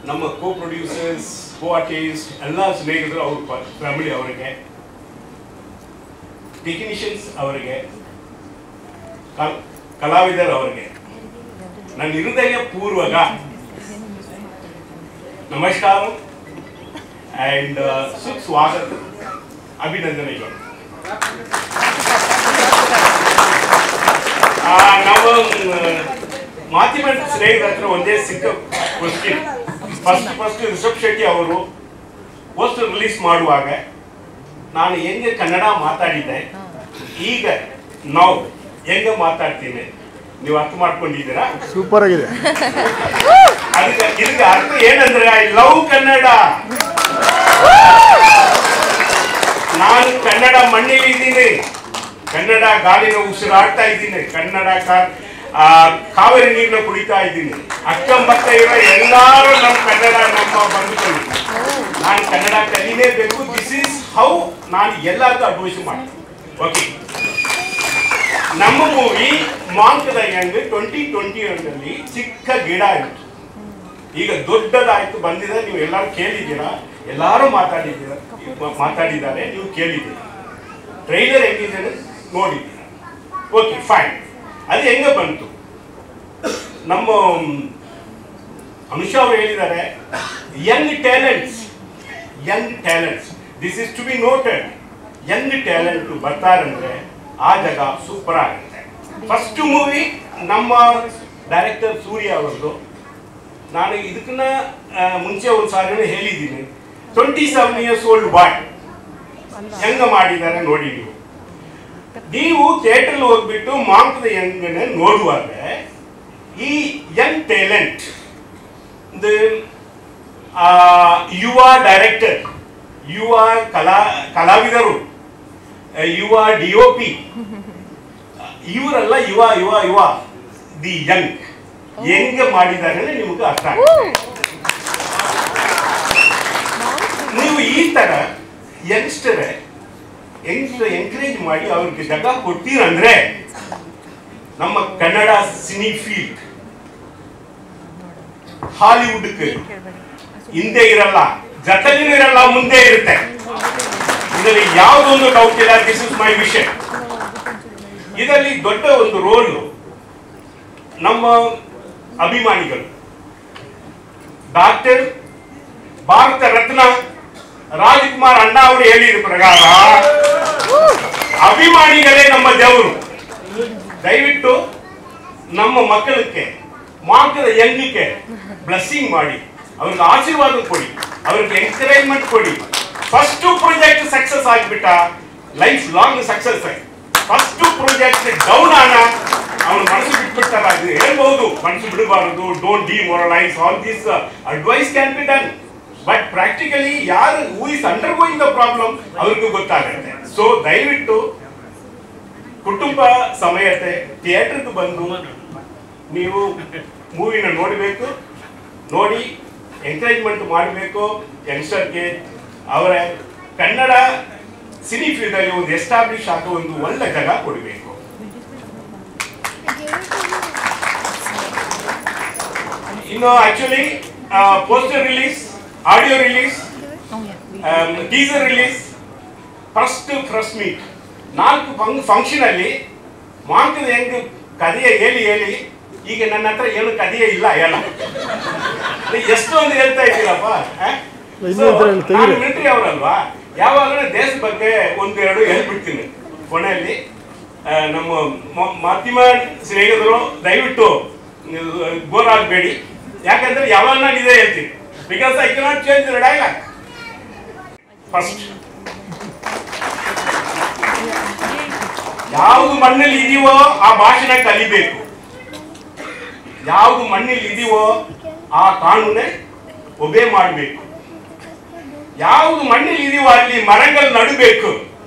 ನಮ್ಮ ಕೋ ಪ್ರೊಡ್ಯೂಸರ್ಸ್, ಕೋ ಆರ್ಟಿಸ್ಟ್ ಎಲ್ಲ ಸ್ನೇಹಿತರು, ಅವ್ರ ಫ್ಯಾಮಿಲಿ ಅವರಿಗೆ, ಟೆಕ್ನಿಷಿಯನ್ಸ್ ಅವರಿಗೆ, ಕಲಾವಿದರು ಅವರಿಗೆ ನನ್ನ ಹೃದಯ ಪೂರ್ವಕ ನಮಸ್ಕಾರ ಅಂಡ್ ಸುಸ್ವಾಗತ, ಅಭಿನಂದನೆಗಳು. ನಾವು ಮಾಧ್ಯಮ ಸ್ನೇಹಿತರ ಹತ್ರ ಒಂದೇ ಸಿಕ್ಕ ಕ್ವಶ್ಚನ್. ಫಸ್ಟ್ ರಿಷಬ್ ಶೆಟ್ಟಿ ಅವರು ಪೋಸ್ಟರ್ ರಿಲೀಸ್ ಮಾಡುವಾಗ ನಾನು ಹೆಂಗೆ ಕನ್ನಡ ಮಾತಾಡಿದ್ದೆ, ಈಗ ನಾವು ಹೆಂಗೆ ಮಾತಾಡ್ತೀನಿ ನೀವು ಅರ್ಥ ಮಾಡ್ಕೊಂಡಿದ್ದೀರಾ? ಸೂಪರ್ ಆಗಿದೆ. ಇದಕ್ಕೆ ಅರ್ಥ ಏನಂದ್ರೆ ಐ ಲವ್ ಕನ್ನಡ. ನಾನು ಕನ್ನಡ ಮಣ್ಣಿಲಿ ಇದ್ದೀನಿ, ಕನ್ನಡ ಗಾಳಿನ ಉಸಿರಾಡ್ತಾ ಇದ್ದೀನಿ, ಕನ್ನಡ ಕಾವೇರಿ ನೀರನ್ನ ಕುಡಿತಾ ಇದ್ದೀನಿ. ಅಕ್ಕಂಬಕ್ಕ ಇರೋ ಎಲ್ಲರೂ ನಮ್ಮ ಕನ್ನಡ ನಮ್ಮ ಬಂಧುಗಳು. ನಾನು ಕನ್ನಡ ಕಲಿಲೇಬೇಕು. ದಿಸ್ ಈಸ್ ಹೌ ನಾನು ಎಲ್ಲರಿಗೂ ಅಡ್ವೈಸ್ ಮಾಡ್ತೀನಿ. ಓಕೆ, ನಮ್ಮ ಮೂವಿ ಮಾಂಕ್ ದ ಯಂಗ್ 2021 ಚಿಕ್ಕ ಗಿಡ ಆಯ್ತು, ಈಗ ದೊಡ್ಡದಾಯ್ತು, ಬಂದಿದೆ. ನೀವು ಎಲ್ಲರೂ ಕೇಳಿದ್ದೀರಾ, ಎಲ್ಲರೂ ಮಾತಾಡಿದ್ದಾರೆ, ನೀವು ಕೇಳಿದ್ದೀರಾ. ಟ್ರೈಲರ್ ಹೆಂಗಿದೆ ನೋಡಿದ್ದೀರಾ. Okay fine. ಅದು ಹೆಂಗೆ ಬಂತು? ನಮ್ಮ ಅನುಷಾ ಅವರು ಹೇಳಿದ್ದಾರೆ, young talents this is to be noted. Young talent ಬರ್ತಾರಂದ್ರೆ ಆ ಜಾಗ ಸೂಪರ್ ಆಗುತ್ತೆ. ಫಸ್ಟ್ ಮೂವಿ ನಮ್ಮ ಡೈರೆಕ್ಟರ್ ಸೂರ್ಯ ಅವರದ್ದು. ನಾನು ಇದಕ್ಕನ್ನ ಮುಂಚೆ ಒಂದು ಸಾರಿ ಹೇಳಿದ್ದೀನಿ, 27 years old ಬಾಯ್ ಹೆಂಗ ಮಾಡಿದ್ದಾರೆ ನೋಡಿ. ನೀವು ಥಿಯೇಟರ್ ಹೋಗ್ಬಿಟ್ಟು ಮಾಂಕ್ ದ ಯಂಗ್ನ ನೋಡುವಾಗ ಈ ಯಂಗ್ ಟ್ಯಾಲೆಂಟ್, ಯುವ ಡೈರೆಕ್ಟರ್, ಯುವ ಕಲಾವಿದರು, ಯುವ DOP, ಇವರೆಲ್ಲ ಯುವ ಯುವ ಯುವ ದಿ ಯಂಗ್ ಹೆಂಗೆ ಮಾಡಿದ್ದಾರೆ ನಿಮಗೆ ಅರ್ಥ ಆಗುತ್ತೆ. ನೀವು ಈ ತರ ಯಂಗ್ಸ್ಟರ್ ಎಂಕರೇಜ್ ಮಾಡಿ ಅವ್ರಿಗೆ ಜಾಗ ಕೊಡ್ತೀರಂದ್ರೆ ನಮ್ಮ ಕನ್ನಡ ಸಿನಿ ಫೀಲ್ಡ್ ಹಾಲಿವುಡ್ಗೆ ಹಿಂದೆ ಇರಲ್ಲ, ಜೊತೆಗೂ ಇರಲ್ಲ, ಮುಂದೆ ಇರುತ್ತೆ. ಇದರಲ್ಲಿ ಯಾವುದೊಂದು ಡೌಟ್ ಇಲ್ಲ. This is my vision. ಇದರಲ್ಲಿ ದೊಡ್ಡ ಒಂದು ರೋಲ್ ನಮ್ಮ ಅಭಿಮಾನಿಗಳು. ಡಾಕ್ಟರ್ ಭಾರತ ರತ್ನ ರಾಜ್ಕುಮಾರ್ ಅಣ್ಣ ಅವರು ಹೇಳಿದ ಪ್ರಕಾರ ಅಭಿಮಾನಿಗಳೇ ನಮ್ಮ ದೇವರು. ದಯವಿಟ್ಟು ನಮ್ಮ ಮಕ್ಕಳಕ್ಕೆ ಮಾಂಕದ ಯಂಗಕ್ಕೆ ಬ್ಲೆಸ್ಸಿಂಗ್ ಮಾಡಿ, ಅವ್ರಿಗೆ ಆಶೀರ್ವಾದ ಕೊಡಿ, ಅವ್ರಿಗೆ ಎಂಕರೇಜ್ಮೆಂಟ್ ಕೊಡಿ. ಫಸ್ಟ್ ಪ್ರಾಜೆಕ್ಟ್ ಸಕ್ಸಸ್ ಆಗಿಬಿಟ್ಟ life long success. First project down ಆನ ಅವನು ಮನಸ್ಸು ಬಿಟ್ಬಿಡ್ತಾರ, ಅದು ಹೇಳ್ಬಹುದು, ಮನಸ್ಸು ಬಿಡಬಾರದು, don't demoralise, all this advice can be done. But practically ಯಾರು who is undergoing the problem ಅವ್ರಿಗೂ ಗೊತ್ತಾಗುತ್ತೆ. ಸೊ ದಯವಿಟ್ಟು ಕುಟುಂಬ ಸಮೇತ ಥಿಯೇಟರ್ಗೆ ಬಂದು ನೀವು ಮೂವಿನ ನೋಡಬೇಕು, ನೋಡಿ ಎಂಕರೇಜ್ಮೆಂಟ್ ಮಾಡಬೇಕು. ಯಂಗ್ಸ್ಟರ್ಗೆ ಅವರ ಕನ್ನಡ ಸಿನಿ ಫೀಲ್ಡ್ ಅಲ್ಲಿ ಒಂದು ಎಸ್ಟಾಬ್ಲಿಷ್ ಆಗೋ ಒಂದು ಒಳ್ಳೆ ಜಾಗ ಕೊಡಬೇಕು. ಇನ್ನು actually poster release, audio release, teaser release, first press meet, 4 function ಅಲ್ಲಿ ಮಾಂಕದ ಹೆಂಗ್ ಕಥೆಯ ಹೇಳಿ ಈಗ ನನ್ನ ಹತ್ರ ಏನು ಕಥೆಯೇ ಇಲ್ಲ. ಹೇಳ ಎಷ್ಟೊಂದು ಹೇಳ್ತಾ ಇದ್ದೀರಪ್ಪ. ನಾನು ಮಿಲಿಟರಿ ಅವರಲ್ವಾ, ಯಾವಾಗಲೂ ದೇಶದ ಬಗ್ಗೆ ಒಂದೆರಡು ಹೇಳ್ಬಿಡ್ತೀನಿ. ಕೊನೆಯಲ್ಲಿ ನಮ್ಮ ಮಾಧ್ಯಮ ಸ್ನೇಹಿತರು ದಯವಿಟ್ಟು ಬೋರ್ ಆಗಬೇಡಿ, ಯಾಕಂದ್ರೆ ಯಾವಾಗ ನಾನು ಇದೇ ಹೇಳ್ತೀನಿ. Because I cannot change the dialogue. First ಯಾವುದು ಮಣ್ಣಲ್ಲಿ ಇದೆಯೋ ಆ ಭಾಷಣ ಕಲಿಬೇಕು, ಯಾವುದು ಮಣ್ಣಲ್ಲಿ ಇದೆಯೋ ಆ ಕಾನೂನೇ ಒಬೇ ಮಾಡಬೇಕು, ಯಾವುದು ಮಣ್ಣಲ್ಲಿ ಇದೆಯೋ ಅಲ್ಲಿ ಮರಗಳು ನಡಬೇಕು.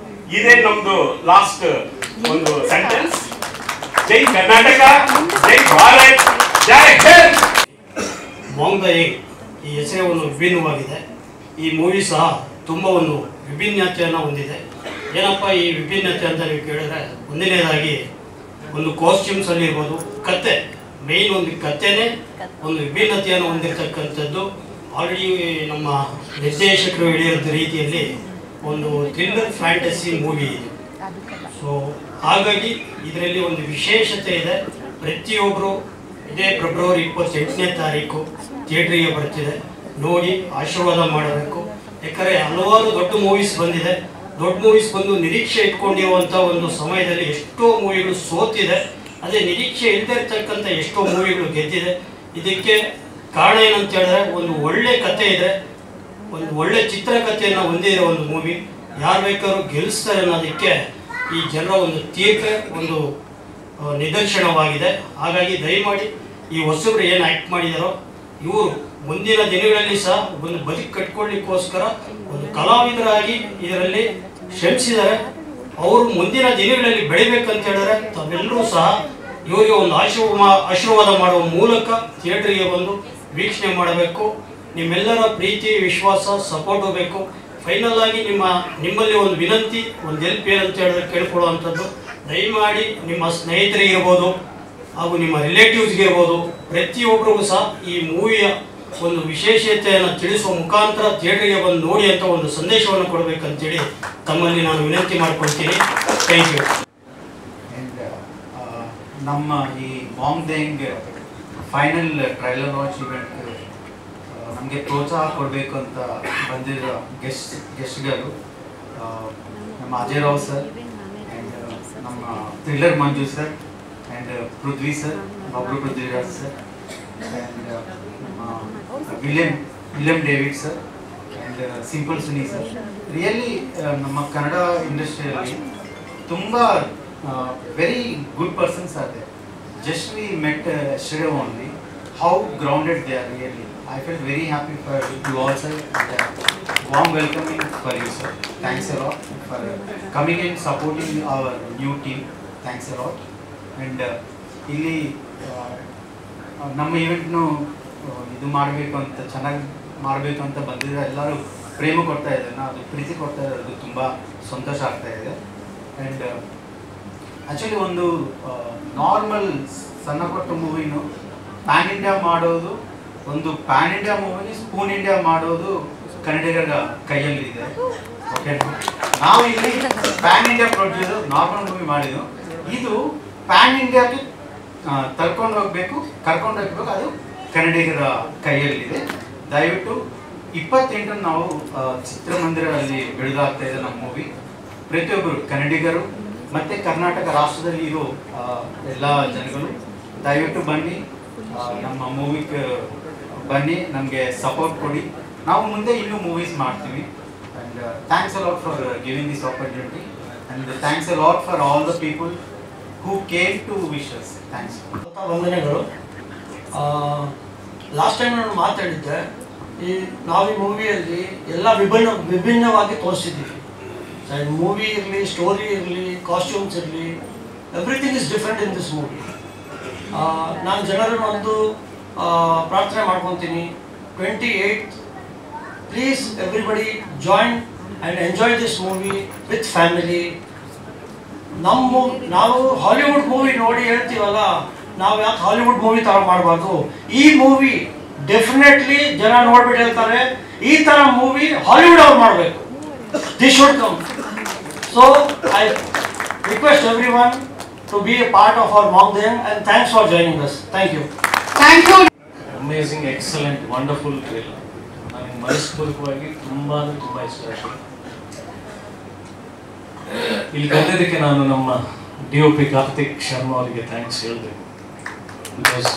ಇದೇ ನಮ್ದು ಲಾಸ್ಟ್ ಒಂದು sentence. Jai Karnataka, Jai Bharat, Jai Hind. Monk the Young ಈ ಹೆಸರೇ ಒಂದು ವಿಭಿನ್ನವಾಗಿದೆ. ಈ ಮೂವಿ ಸಹ ತುಂಬ ಒಂದು ವಿಭಿನ್ನತೆಯನ್ನು ಹೊಂದಿದೆ. ಏನಪ್ಪ ಈ ವಿಭಿನ್ನತೆ ಅಂತ ನೀವು ಕೇಳಿದ್ರೆ, ಒಂದನೇದಾಗಿ ಒಂದು ಕಾಸ್ಟ್ಯೂಮ್ಸ್ ಅಲ್ಲಿ ಇರ್ಬೋದು, ಕತೆ ಮೇನ್ ಒಂದು ಕತೆನೇ ಒಂದು ವಿಭಿನ್ನತೆಯನ್ನು ಹೊಂದಿರತಕ್ಕಂಥದ್ದು. ಆಲ್ರೆಡಿ ನಮ್ಮ ನಿರ್ದೇಶಕರು ಹೇಳಿರೋದ ರೀತಿಯಲ್ಲಿ ಒಂದು ಥ್ರಿಲ್ಲರ್ ಫ್ಯಾಂಟಸಿ ಮೂವಿ ಇದು. ಸೊ ಹಾಗಾಗಿ ಇದರಲ್ಲಿ ಒಂದು ವಿಶೇಷತೆ ಇದೆ. ಪ್ರತಿಯೊಬ್ಬರು ಇದೇ ಫೆಬ್ರವರಿ 28ನೇ ತಾರೀಕು ಥಿಯೇಟ್ರಿಗೆ ಬರ್ತಿದೆ, ನೋಡಿ ಆಶೀರ್ವಾದ ಮಾಡಬೇಕು. ಯಾಕಂದರೆ ಹಲವಾರು ದೊಡ್ಡ ಮೂವೀಸ್ ಬಂದಿದೆ. ದೊಡ್ಡ ಮೂವೀಸ್ ಬಂದು ನಿರೀಕ್ಷೆ ಇಟ್ಕೊಂಡಿರುವಂಥ ಒಂದು ಸಮಯದಲ್ಲಿ ಎಷ್ಟೋ ಮೂವಿಗಳು ಸೋತಿದೆ. ಅದೇ ನಿರೀಕ್ಷೆ ಇಲ್ಲದೆ ಇರ್ತಕ್ಕಂಥ ಎಷ್ಟೋ ಮೂವಿಗಳು ಗೆದ್ದಿದೆ. ಇದಕ್ಕೆ ಕಾರಣ ಏನಂತ ಹೇಳಿದ್ರೆ, ಒಂದು ಒಳ್ಳೆ ಕತೆ ಇದೆ, ಒಂದು ಒಳ್ಳೆ ಚಿತ್ರಕಥೆಯನ್ನು ಹೊಂದಿರೋ ಒಂದು ಮೂವಿ. ಯಾರು ಬೇಕಾದ್ರೂ ಗೆಲ್ಲಿಸ್ತಾರೆ ಅನ್ನೋದಕ್ಕೆ ಈ ಜನರ ಒಂದು ತೀರ್ಪೆ ಒಂದು ನಿದರ್ಶನವಾಗಿದೆ. ಹಾಗಾಗಿ ದಯಮಾಡಿ ಈ ಹೊಸಬ್ರು ಏನು ಆ್ಯಕ್ಟ್ ಮಾಡಿದಾರೋ ಇವರು ಮುಂದಿನ ದಿನಗಳಲ್ಲಿ ಸಹ ಒಂದು ಬದುಕು ಕಟ್ಕೊಳ್ಳಿಕ್ಕೋಸ್ಕರ ಒಂದು ಕಲಾವಿದರಾಗಿ ಇದರಲ್ಲಿ ಶ್ರಮಿಸಿದ್ದಾರೆ. ಅವರು ಮುಂದಿನ ದಿನಗಳಲ್ಲಿ ಬೆಳಿಬೇಕಂತ ಹೇಳಿದ್ರೆ ತಾವೆಲ್ಲರೂ ಸಹ ಇವರಿಗೆ ಒಂದು ಆಶೀರ್ವಾದ ಮಾಡುವ ಮೂಲಕ ಥಿಯೇಟ್ರಿಗೆ ಬಂದು ವೀಕ್ಷಣೆ ಮಾಡಬೇಕು. ನಿಮ್ಮೆಲ್ಲರ ಪ್ರೀತಿ, ವಿಶ್ವಾಸ, ಸಪೋರ್ಟು ಬೇಕು. ಫೈನಲ್ ಆಗಿ ನಿಮ್ಮಲ್ಲಿ ಒಂದು ವಿನಂತಿ, ಒಂದು ಹೆಲ್ಪ್ ಏನಂತ ಹೇಳಿದ್ರೆ ಕೇಳ್ಕೊಳ್ಳುವಂಥದ್ದು, ದಯಮಾಡಿ ನಿಮ್ಮ ಸ್ನೇಹಿತರಿಗಿರ್ಬೋದು ಹಾಗೂ ನಿಮ್ಮ ರಿಲೇಟಿವ್ಸ್ಗೆ ಇರ್ಬೋದು, ಪ್ರತಿಯೊಬ್ಬರಿಗೂ ಸಹ ಈ ಮೂವಿಯ ಒಂದು ವಿಶೇಷತೆಯನ್ನು ತಿಳಿಸುವ ಮುಖಾಂತರ ಥಿಯೇಟ್ರಿಗೆ ಬಂದು ನೋಡಿ ಅಂತ ಒಂದು ಸಂದೇಶವನ್ನು ಕೊಡಬೇಕಂತೇಳಿ ತಮ್ಮಲ್ಲಿ ನಾನು ವಿನಂತಿ ಮಾಡ್ಕೊಳ್ತೀನಿ. Thank you. ನಮ್ಮ ಈ monk the young final trailer launch event ನಮಗೆ ಪ್ರೋತ್ಸಾಹ ಕೊಡಬೇಕು ಅಂತ ಬಂದಿರೋ ಗೆಸ್ಟ್ಗಳು ನಮ್ಮ ಅಜಯ್ ರಾವ್ ಸರ್ ಆ್ಯಂಡ್ ನಮ್ಮ thriller Manju sir and Prithvi sir, Babru Prithviraj sir and William David sir and and simple Suni sir. Really ನಮ್ಮ ಕನ್ನಡ ಇಂಡಸ್ಟ್ರಿಯಲ್ಲಿ ತುಂಬ very good persons are there. Just we met yesterday only. How grounded they are really. I felt very happy for you all sir. Warm welcoming for you sir. Thanks a lot for coming and supporting our new team. Thanks a lot. And ಇಲ್ಲಿ ನಮ್ಮ ಇವೆಂಟ್ನು ಇದು ಮಾಡಬೇಕು ಅಂತ ಚೆನ್ನಾಗಿ ಮಾಡಬೇಕು ಅಂತ ಬಂದಿದ್ರೆ ಎಲ್ಲರೂ ಪ್ರೇಮ ಕೊಡ್ತಾ ಇದ್ದಾರೆ, ಅದು ಪ್ರೀತಿ ಕೊಡ್ತಾ ಇದ್ದಾರೆ, ಅದು ತುಂಬ ಸಂತೋಷ ಆಗ್ತಾ ಇದೆ. ಆ್ಯಂಡ್ ಆ್ಯಕ್ಚುಲಿ ಒಂದು ನಾರ್ಮಲ್ ಸಣ್ಣ ಪುಟ್ಟ ಮೂವಿನು ಪ್ಯಾನ್ ಇಂಡಿಯಾ ಮಾಡೋದು, ಒಂದು ಪ್ಯಾನ್ ಇಂಡಿಯಾ ಮೂವಿನ ಸ್ಪೂನ್ ಇಂಡಿಯಾ ಮಾಡೋದು ಕನ್ನಡಿಗರ ಕೈಯಲ್ಲಿದೆ. ಓಕೆ, ನಾವು ಇಲ್ಲಿ PAN India producer normal movie ಮಾಡಿದ್ದು, ಇದು ಪ್ಯಾನ್ ಇಂಡಿಯಾಕ್ಕೆ ಕರ್ಕೊಂಡು ಹೋಗ್ಬೇಕು, ಅದು ಕನ್ನಡಿಗರ ಕೈಯಲ್ಲಿದೆ. ದಯವಿಟ್ಟು 28 ನಾವು ಚಿತ್ರಮಂದಿರದಲ್ಲಿ ಬಿಡುಗಡೆ ಇದೆ ನಮ್ಮ ಮೂವಿ. ಪ್ರತಿಯೊಬ್ಬರು ಕನ್ನಡಿಗರು ಮತ್ತು ಕರ್ನಾಟಕ ರಾಷ್ಟ್ರದಲ್ಲಿ ಇರೋ ಎಲ್ಲ ಜನಗಳು ದಯವಿಟ್ಟು ಬನ್ನಿ, ನಮ್ಮ ಮೂವಿಗೆ ಬನ್ನಿ, ನಮಗೆ ಸಪೋರ್ಟ್ ಕೊಡಿ. ನಾವು ಮುಂದೆ ಇನ್ನೂ ಮೂವೀಸ್ ಮಾಡ್ತೀವಿ. And thanks a lot for giving this opportunity and thanks a lot for all the people who came to wish us. Thanks. ವಂದನೆಗಳು. ಲಾಸ್ಟ್ ಟೈಮ್ ನಾನು ಮಾತಾಡಿದ್ದೆ, ನಾವು ಈ ಮೂವಿಯಲ್ಲಿ ಎಲ್ಲ ವಿಭಿನ್ನವಾಗಿ ತೋರಿಸಿದ್ದೀವಿ. ಮೂವಿ ಇರಲಿ, ಸ್ಟೋರಿ ಇರಲಿ, ಕಾಸ್ಟ್ಯೂಮ್ಸ್ ಇರಲಿ, everything is different in this movie. ನಾನು ಜನರನ್ನು ಒಂದು ಪ್ರಾರ್ಥನೆ ಮಾಡ್ಕೊತೀನಿ, 28th please everybody join and enjoy this movie with family. ನಾವು ಹಾಲಿವುಡ್ ಮೂವಿ ನೋಡಿ ಹೇಳ್ತೀವಲ್ಲ, ನಾವು ಯಾಕೆ ಹಾಲಿವುಡ್ ಮೂವಿ ಥರ ಮಾಡಬಾರ್ದು? ಈ ಮೂವಿ ಡೆಫಿನೆಟ್ಲಿ ಜನ ನೋಡ್ಬಿಟ್ಟು ಹೇಳ್ತಾರೆ, ಈ ಥರ ಮೂವಿ ಹಾಲಿವುಡ್ ಅವ್ರು ಮಾಡಬೇಕು. This should come. So I request everyone to be a part of our ಮಾಂಗ್ದೇನ್ and thanks for joining us. Thank you. Thank you. Amazing, excellent, wonderful trailer. ನನಗೆ ಮನಸ್ಪೂರ್ವಕವಾಗಿ ತುಂಬ ಅಂದರೆ ತುಂಬ ಇಷ್ಟ ಆಯಿತು. ಇಲ್ಲಿ ಕರೆದಿದ್ದಕ್ಕೆ ನಾನು ನಮ್ಮ DOP ಕಾರ್ತಿಕ್ ಶರ್ಮಾ ಅವರಿಗೆ ಥ್ಯಾಂಕ್ಸ್ ಹೇಳಬೇಕು. ಬಿಕಾಸ್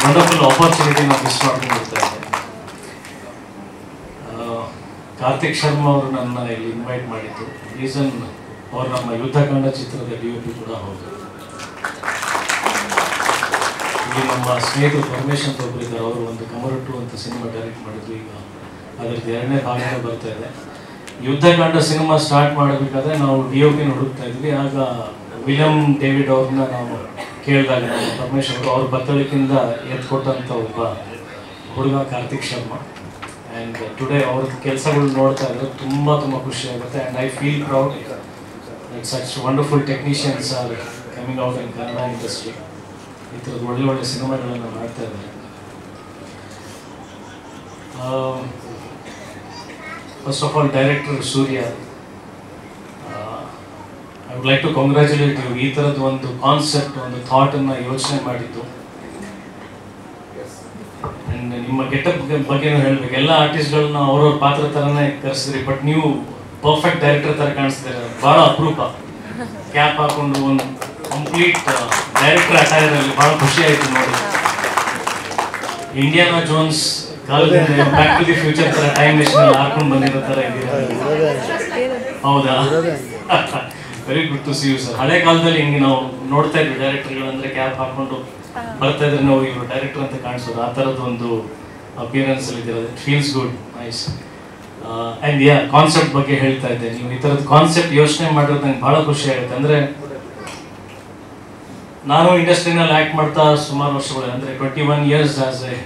ವಂಡರ್ಫುಲ್ ಆಪರ್ಚುನಿಟಿ ನಾವು ಮಿಸ್ ಮಾಡ್ಕೊಂಡು ಬರ್ತಾ ಇದ್ದೆ. ಕಾರ್ತಿಕ್ ಶರ್ಮಾ ಅವರು ನನ್ನ ಇಲ್ಲಿ ಇನ್ವೈಟ್ ಮಾಡಿದ್ದು ರೀಸನ್, ಅವರು ನಮ್ಮ ಯುದ್ಧಕಾಂಡ ಚಿತ್ರದ DOP ಕೂಡ ಹೌದು. ಇಲ್ಲಿ ನಮ್ಮ ಸ್ನೇಹಿತರು ಪರಮೇಶ್ ಅಂತ ಒಬ್ಬರಿದ್ದಾರೆ, ಅವರು ಒಂದು ಕಮರಟ್ಟು ಅಂತ ಸಿನಿಮಾ ಡೈರೆಕ್ಟ್ ಮಾಡಿದ್ರು. ಈಗ ಅದರದ್ದು 2ನೇ ಭಾಗ ಬರ್ತಾ ಇದೆ. ಯುದ್ಧಕಾಂಡ ಸಿನಿಮಾ ಸ್ಟಾರ್ಟ್ ಮಾಡಬೇಕಾದ್ರೆ ನಾವು DOP ಹುಡುಕ್ತಾ ಇದ್ವಿ. ಆಗ ವಿಲಿಯಂ ಡೇವಿಡ್ ಅವ್ರನ್ನ ನಾವು ಕೇಳಿದಾಗ ಪರಮೇಶ್ ಅವರು ಅವ್ರ ಬತ್ತಳಿಕಿಂದ ಎತ್ಕೊಟ್ಟಂಥ ಒಬ್ಬ ಹುಡುಗ ಕಾರ್ತಿಕ್ ಶರ್ಮಾ. ಆ್ಯಂಡ್ ಟುಡೇ ಅವ್ರದ್ದು ಕೆಲಸಗಳು ನೋಡ್ತಾ ಇದ್ರೆ ತುಂಬ ತುಂಬ ಖುಷಿ ಆಗುತ್ತೆ. And I feel proud that such wonderful technicians are coming out in Kannada industry. ಈ ಥರದ್ದು ಒಳ್ಳೆ ಸಿನಿಮಾಗಳನ್ನು ಮಾಡ್ತಾ ಇದ್ದಾರೆ. First of all director Surya, I would like to congratulate you. ಈ ಥರದ್ದು ಒಂದು ಕಾನ್ಸೆಪ್ಟ್, ಒಂದು ಥಾಟನ್ನು ಯೋಚನೆ ಮಾಡಿದ್ದು. ಆ್ಯಂಡ್ ನಿಮ್ಮ ಗೆಟಪ್ ಬಗ್ಗೆನೂ ಹೇಳಬೇಕು. ಎಲ್ಲ ಆರ್ಟಿಸ್ಟ್ಗಳನ್ನ ಅವ್ರವ್ರ ಪಾತ್ರ ಥರನೇ ಕರೆಸಿದ್ರಿ, ಬಟ್ ನೀವು ಪರ್ಫೆಕ್ಟ್ ಡೈರೆಕ್ಟರ್ ಥರ ಕಾಣಿಸ್ತೀರ. ಭಾಳ ಅಪರೂಪ. ಕ್ಯಾಪ್ ಹಾಕೊಂಡು ಒಂದು ಕಂಪ್ಲೀಟ್ ಡೈರೆಕ್ಟರ್ ಅಟೈರಲ್ಲಿ ಭಾಳ ಖುಷಿ ಆಯಿತು ನೋಡಿ. ಇಂಡಿಯಾನಾ ಜೋನ್ಸ್ ಕಾಲದಿಂದ ಬ್ಯಾಕ್ ಟು ದಿ ಫ್ಯೂಚರ್ ಥರ ಟೈಮ್ ಮೆಷಿನ್ ಹಾಕೊಂಡು ಬಂದಿರೋ ಥರ ಇದ್ದೀರಾ. ಹೌದಾ? Very good to see you sir. ಹಳೆ ಕಾಲದಲ್ಲಿ ಹಿಂಗೆ ನಾವು ನೋಡ್ತಾ ಇದ್ವಿ, ಡೈರೆಕ್ಟರ್ಗಳಂದ್ರೆ ಕ್ಯಾಪ್ ಹಾಕೊಂಡು ಬರ್ತಾ ಇದ್ರೆ ನಾವು ಇವರು ಡೈರೆಕ್ಟರ್ ಅಂತ ಕಾಣಿಸೋದು. ಆ ಥರದ್ದು ಒಂದು ಅಪಿಯರೆನ್ಸ್ ಅಲ್ಲಿ ಇದ್ದೀರ. It feels good, nice. And concept ಬಗ್ಗೆ ಹೇಳ್ತಾ ಇದ್ದೆ. ನೀವು ಈ ಥರದ್ದು ಕಾನ್ಸೆಪ್ಟ್ ಯೋಚನೆ ಮಾಡಿರೋದು ನಂಗೆ ಭಾಳ ಖುಷಿ ಆಗುತ್ತೆ. ಅಂದರೆ ನಾನು ಇಂಡಸ್ಟ್ರಿನಲ್ಲಿ ಆ್ಯಕ್ಟ್ ಮಾಡ್ತಾ ಸುಮಾರು ವರ್ಷಗಳು, ಅಂದರೆ 21 years ಆಸ್ ಎ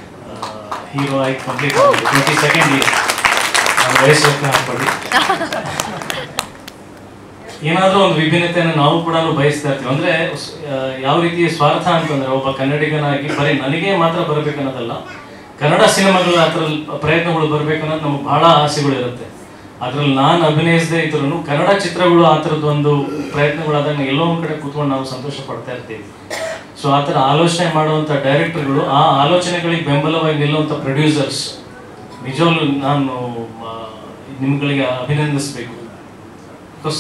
ಹೀರೋ ಆಗಿ ಕಂಪ್ಲೀಟ್ ಆಗಿದೆ. 22nd year. ನಾನು ವಯಸ್ಸು ಹಾಕ್ಬೇಡಿ. ಏನಾದರೂ ಒಂದು ವಿಭಿನ್ನತೆಯನ್ನು ನಾವು ಕೂಡ ಬಯಸ್ತಾ ಇರ್ತೀವಿ. ಅಂದರೆ ಯಾವ ರೀತಿ ಸ್ವಾರ್ಥ ಅಂತಂದರೆ, ಒಬ್ಬ ಕನ್ನಡಿಗನಾಗಿ ಬರೀ ನನಗೆ ಮಾತ್ರ ಬರಬೇಕನ್ನೋದಲ್ಲ, ಕನ್ನಡ ಸಿನಿಮಾಗಳು ಆ ಥರ ಪ್ರಯತ್ನಗಳು ಬರಬೇಕನ್ನೋದು ನಮ್ಗೆ ಭಾಳ ಆಸೆಗಳಿರುತ್ತೆ. ಅದರಲ್ಲಿ ನಾನು ಅಭಿನಯಿಸದೇ ಇದ್ರೂ ಕನ್ನಡ ಚಿತ್ರಗಳು ಆ ಥರದ್ದು ಒಂದು ಪ್ರಯತ್ನಗಳಾದಾಗ ಎಲ್ಲೋ ಒಂದು ಕಡೆ ಕೂತ್ಕೊಂಡು ನಾವು ಸಂತೋಷ ಪಡ್ತಾ ಇರ್ತೀವಿ. ಸೊ ಆ ಥರ ಆಲೋಚನೆ ಮಾಡುವಂಥ ಡೈರೆಕ್ಟರ್ಗಳು, ಆ ಆಲೋಚನೆಗಳಿಗೆ ಬೆಂಬಲವಾಗಿ ನಿಲ್ಲುವಂಥ ಪ್ರೊಡ್ಯೂಸರ್ಸ್, ನಿಜವಾಗ್ಲೂ ನಾನು ನಿಮ್ಗಳಿಗೆ ಅಭಿನಂದಿಸಬೇಕು.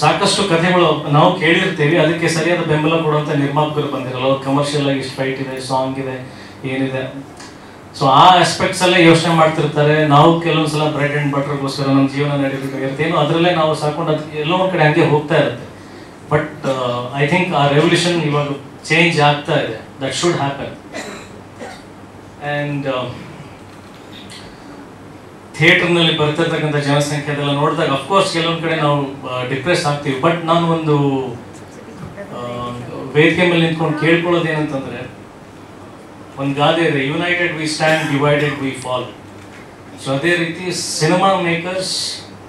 ಸಾಕಷ್ಟು ಕಥೆಗಳು ನಾವು ಕೇಳಿರ್ತೀವಿ, ಅದಕ್ಕೆ ಸರಿಯಾದ ಬೆಂಬಲ ಕೊಡುವಂಥ ನಿರ್ಮಾಪಕರು ಬಂದಿರಲ್ಲ. ಅವ್ರು ಕಮರ್ಷಿಯಲ್ ಆಗಿ ಇಷ್ಟು ಫೈಟ್ ಇದೆ, ಸಾಂಗ್ ಇದೆ, ಏನಿದೆ. ಸೊ ಆ ಆಸ್ಪೆಕ್ಟ್ಸ್ ಎಲ್ಲ ಯೋಚನೆ ಮಾಡ್ತಿರ್ತಾರೆ. ನಾವು ಕೆಲವೊಂದ್ಸಲ ಬ್ರೆಡ್ ಅಂಡ್ ಬಟರ್ಗೋಸ್ಕರ ನಮ್ಮ ಜೀವನ ನಡೀಬೇಕಾಗಿರುತ್ತೆ, ಏನು ಅದರಲ್ಲೇ ನಾವು ಸಾಕೊಂಡು ಅದು ಎಲ್ಲೋ ಒಂದು ಕಡೆ ಹಂಗೆ ಹೋಗ್ತಾ ಇರುತ್ತೆ. ಬಟ್ ಐ ಥಿಂಕ್ ಆ ರೆವಲ್ಯೂಷನ್ ಇವಾಗ ಚೇಂಜ್ ಆಗ್ತಾ ಇದೆ. That should happen. ಆ್ಯಂಡ್ ಥಿಯೇಟರ್ನಲ್ಲಿ ಬರ್ತಿರ್ತಕ್ಕಂಥ ಜನಸಂಖ್ಯೆ ಅದೆಲ್ಲ ನೋಡಿದಾಗ ಅಫ್ಕೋರ್ಸ್ ಕೆಲವೊಂದು ಕಡೆ ನಾವು ಡಿಪ್ರೆಸ್ ಆಗ್ತೀವಿ. ಬಟ್ ನಾನು ಒಂದು ವೇದಿಕೆ ಮೇಲೆ ನಿಂತ್ಕೊಂಡು ಕೇಳ್ಕೊಳ್ಳೋದು ಏನಂತಂದ್ರೆ, ಒಂದು ಗಾದೆ ಇದೆ, united we stand, divided we fall. So ಅದೇ ರೀತಿ ಸಿನಿಮಾ ಮೇಕರ್ಸ್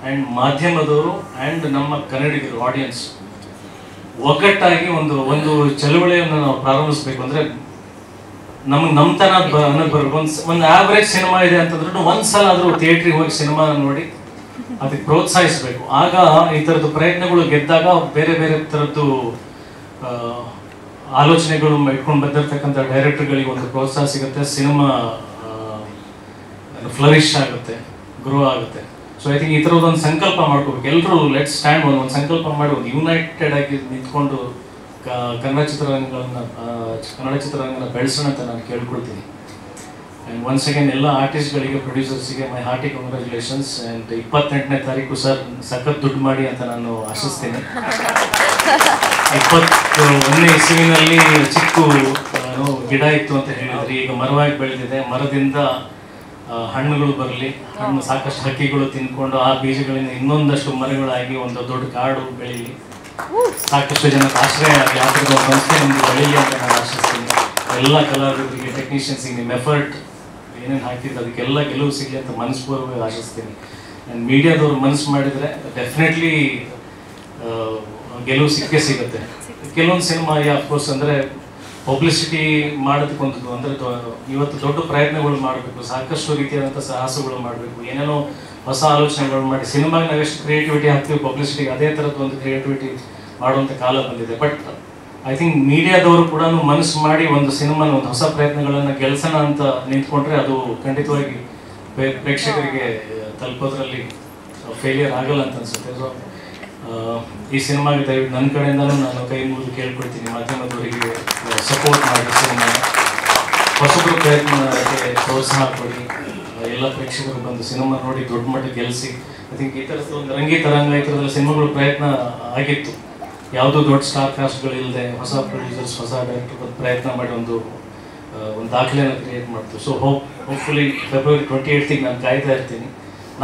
ಆ್ಯಂಡ್ ಮಾಧ್ಯಮದವರು ಆ್ಯಂಡ್ ನಮ್ಮ ಕನ್ನಡಿಗರು ಆಡಿಯನ್ಸ್ ಒಗ್ಗಟ್ಟಾಗಿ ಒಂದು ಚಳುವಳಿಯನ್ನು ನಾವು ಪ್ರಾರಂಭಿಸಬೇಕು. ಅಂದರೆ ನಮಗೆ ನಮ್ತನ ಅನ್ನೋದು ಬರಬೇಕು. ಒಂದು ಆವ್ರೇಜ್ ಸಿನಿಮಾ ಇದೆ ಅಂತಂದ್ರೂ ಒಂದ್ಸಲ ಆದರೂ ಥಿಯೇಟ್ರಿಗೆ ಹೋಗಿ ಸಿನಿಮಾ ನೋಡಿ ಅದಕ್ಕೆ ಪ್ರೋತ್ಸಾಹಿಸಬೇಕು. ಆಗ ಈ ಥರದ್ದು ಪ್ರಯತ್ನಗಳು ಗೆದ್ದಾಗ ಬೇರೆ ಬೇರೆ ಥರದ್ದು ಆಲೋಚನೆಗಳು ಇಟ್ಕೊಂಡು ಬಂದಿರತಕ್ಕಂಥ ಡೈರೆಕ್ಟರ್ಗಳಿಗೆ ಒಂದು ಪ್ರೋತ್ಸಾಹ ಸಿಗುತ್ತೆ, ಸಿನಿಮಾ ಫ್ಲರಿಶ್ ಆಗುತ್ತೆ, ಗ್ರೋ ಆಗುತ್ತೆ. ಸೊ ಐ ಥಿಂಕ್ ಈ ಥರದ್ದೊಂದು ಸಂಕಲ್ಪ ಮಾಡ್ಕೋಬೇಕು ಎಲ್ಲರೂ. ಲೆಟ್ ಸ್ಟ್ಯಾಂಡ್ ಒಂದು ಸಂಕಲ್ಪ ಮಾಡಿ ಒಂದು ಯುನೈಟೆಡ್ ಆಗಿ ನಿಂತ್ಕೊಂಡು ಕನ್ನಡ ಚಿತ್ರರಂಗನ ಬೆಳೆಸೋಣ ಅಂತ ನಾನು ಕೇಳ್ಕೊಳ್ತೀನಿ. ಆ್ಯಂಡ್ ಒನ್ಸ್ ಅಗೇನ್ ಎಲ್ಲ ಆರ್ಟಿಸ್ಟ್ಗಳಿಗೆ, ಪ್ರೊಡ್ಯೂಸರ್ಸಿಗೆ ಮೈ ಹಾರ್ಟಿ ಕಂಗ್ರ್ಯಾಚುಲೇಷನ್ಸ್. ಆ್ಯಂಡ್ 28ನೇ ತಾರೀಕು ಸರ್ ಸಖತ್ ದುಡ್ಡು ಮಾಡಿ ಅಂತ ನಾನು ಆಶಿಸ್ತೀನಿ. 21ನೇ ಇಸುವಿನಲ್ಲಿ ಚಿಕ್ಕ ಗಿಡ ಇತ್ತು ಅಂತ ಹೇಳಿದ್ರಿ, ಈಗ ಮರವಾಗಿ ಬೆಳೆದಿದೆ. ಮರದಿಂದ ಹಣ್ಣುಗಳು ಬರಲಿ, ಹಣ್ಣು ಸಾಕಷ್ಟು ಹಕ್ಕಿಗಳು ತಿನ್ಕೊಂಡು ಆ ಬೀಜಗಳಿಂದ ಇನ್ನೊಂದಷ್ಟು ಮರಗಳಾಗಿ ಒಂದು ದೊಡ್ಡ ಕಾಡು ಬೆಳೀಲಿ, ಸಾಕಷ್ಟು ಜನಕ್ಕೆ ಆಶ್ರಯ ಆಗಲಿ, ಆ ಥರದ ಒಂದು ಸಂಸ್ಥೆ ನಮ್ಗೆ ಬೆಳೀಲಿ ಅಂತ ನಾನು ಆಶಿಸ್ತೀನಿ. ಎಲ್ಲ ಕಲಾವಿದರಿಗೆ, ಟೆಕ್ನಿಷಿಯನ್ಸಿಗೆ ನಿಮ್ಮ ಎಫರ್ಟ್ ಏನೇನು ಹಾಕಿದ್ರೆ ಅದಕ್ಕೆಲ್ಲ ಗೆಲುವು ಸಿಗಲಿ ಅಂತ ಮನಸ್ಪೂರ್ವಕವಾಗಿ ಆಶಿಸ್ತೀನಿ. ಆ್ಯಂಡ್ ಮೀಡಿಯಾದವ್ರು ಮನಸ್ಸು ಮಾಡಿದರೆ ಡೆಫಿನೆಟ್ಲಿ ಗೆಲುವು ಸಿಗುತ್ತೆ. ಕೆಲವೊಂದು ಸಿನಿಮಾ ಅಫ್ಕೋರ್ಸ್ ಅಂದರೆ ಪಬ್ಲಿಸಿಟಿ ಮಾಡೋದಕ್ಕೊಂದು ಅಂದರೆ ಇವತ್ತು ದೊಡ್ಡ ಪ್ರಯತ್ನಗಳು ಮಾಡಬೇಕು, ಸಾಕಷ್ಟು ರೀತಿಯಾದಂಥ ಸಾಹಸಗಳು ಮಾಡಬೇಕು, ಏನೇನೋ ಹೊಸ ಆಲೋಚನೆಗಳು ಮಾಡಿ ಸಿನಿಮಾಗೆ ನಾವೆಷ್ಟು ಕ್ರಿಯೇಟಿವಿಟಿ ಹಾಕ್ತೀವಿ ಪಬ್ಲಿಸಿಟಿಗೆ ಅದೇ ಥರದ್ದು ಒಂದು ಕ್ರಿಯೇಟಿವಿಟಿ ಮಾಡುವಂಥ ಕಾಲ ಬಂದಿದೆ. ಬಟ್ ಐ ಥಿಂಕ್ ಮೀಡಿಯಾದವರು ಕೂಡ ಮನಸ್ಸು ಮಾಡಿ ಒಂದು ಸಿನಿಮಾನ ಒಂದು ಹೊಸ ಪ್ರಯತ್ನಗಳನ್ನು ಗೆಲ್ಸೋಣ ಅಂತ ನಿಂತ್ಕೊಂಡ್ರೆ ಅದು ಖಂಡಿತವಾಗಿ ಪ್ರೇಕ್ಷಕರಿಗೆ ತಲುಪೋದ್ರಲ್ಲಿ ಫೇಲಿಯರ್ ಆಗಲ್ಲ ಅಂತ ಅನ್ಸುತ್ತೆ. ಸೊ ಈ ಸಿನಿಮಾಗೆ ದಯವಿಟ್ಟು ನನ್ನ ಕಡೆಯಿಂದಲೂ ನಾನು ಕೈ ಮುಗಿದು ಕೇಳ್ಕೊಳ್ತೀನಿ, ಮಾಧ್ಯಮದವರಿಗೆ ಸಪೋರ್ಟ್ ಮಾಡಿ, ಸಿನಿಮಾ ಹೊಸಬ್ರ ಪ್ರಯತ್ನಕ್ಕೆ ಪ್ರೋತ್ಸಾಹ ಕೊಡಿ, ಎಲ್ಲ ಪ್ರೇಕ್ಷಕರು ಬಂದು ಸಿನಿಮಾ ನೋಡಿ ದೊಡ್ಡ ಮಟ್ಟಿಗೆ ಗೆಲ್ಲಿಸಿ. ಐ ಥಿಂಕ್ ಈ ಥರದ್ದು ಒಂದು ರಂಗಿ ತರಂಗ ಈ ಥರದಲ್ಲಿ ಸಿನಿಮಾಗಳು ಪ್ರಯತ್ನ ಆಗಿತ್ತು, ಯಾವುದೋ ದೊಡ್ಡ ಸ್ಟಾರ್ ಕಾಸ್ಟ್ಗಳಿಲ್ಲದೆ ಹೊಸ ಪ್ರೊಡ್ಯೂಸರ್ಸ್, ಹೊಸ ಡೈರೆಕ್ಟರ್ ಪ್ರಯತ್ನ ಮಾಡಿ ಒಂದು ದಾಖಲೆಯನ್ನು ಕ್ರಿಯೇಟ್ ಮಾಡ್ತು. ಸೊ ಹೋಪ್ಫುಲಿ ಫೆಬ್ರವರಿ 28ಗೆ ನಾನು ಕಾಯ್ತಾ ಇರ್ತೀನಿ.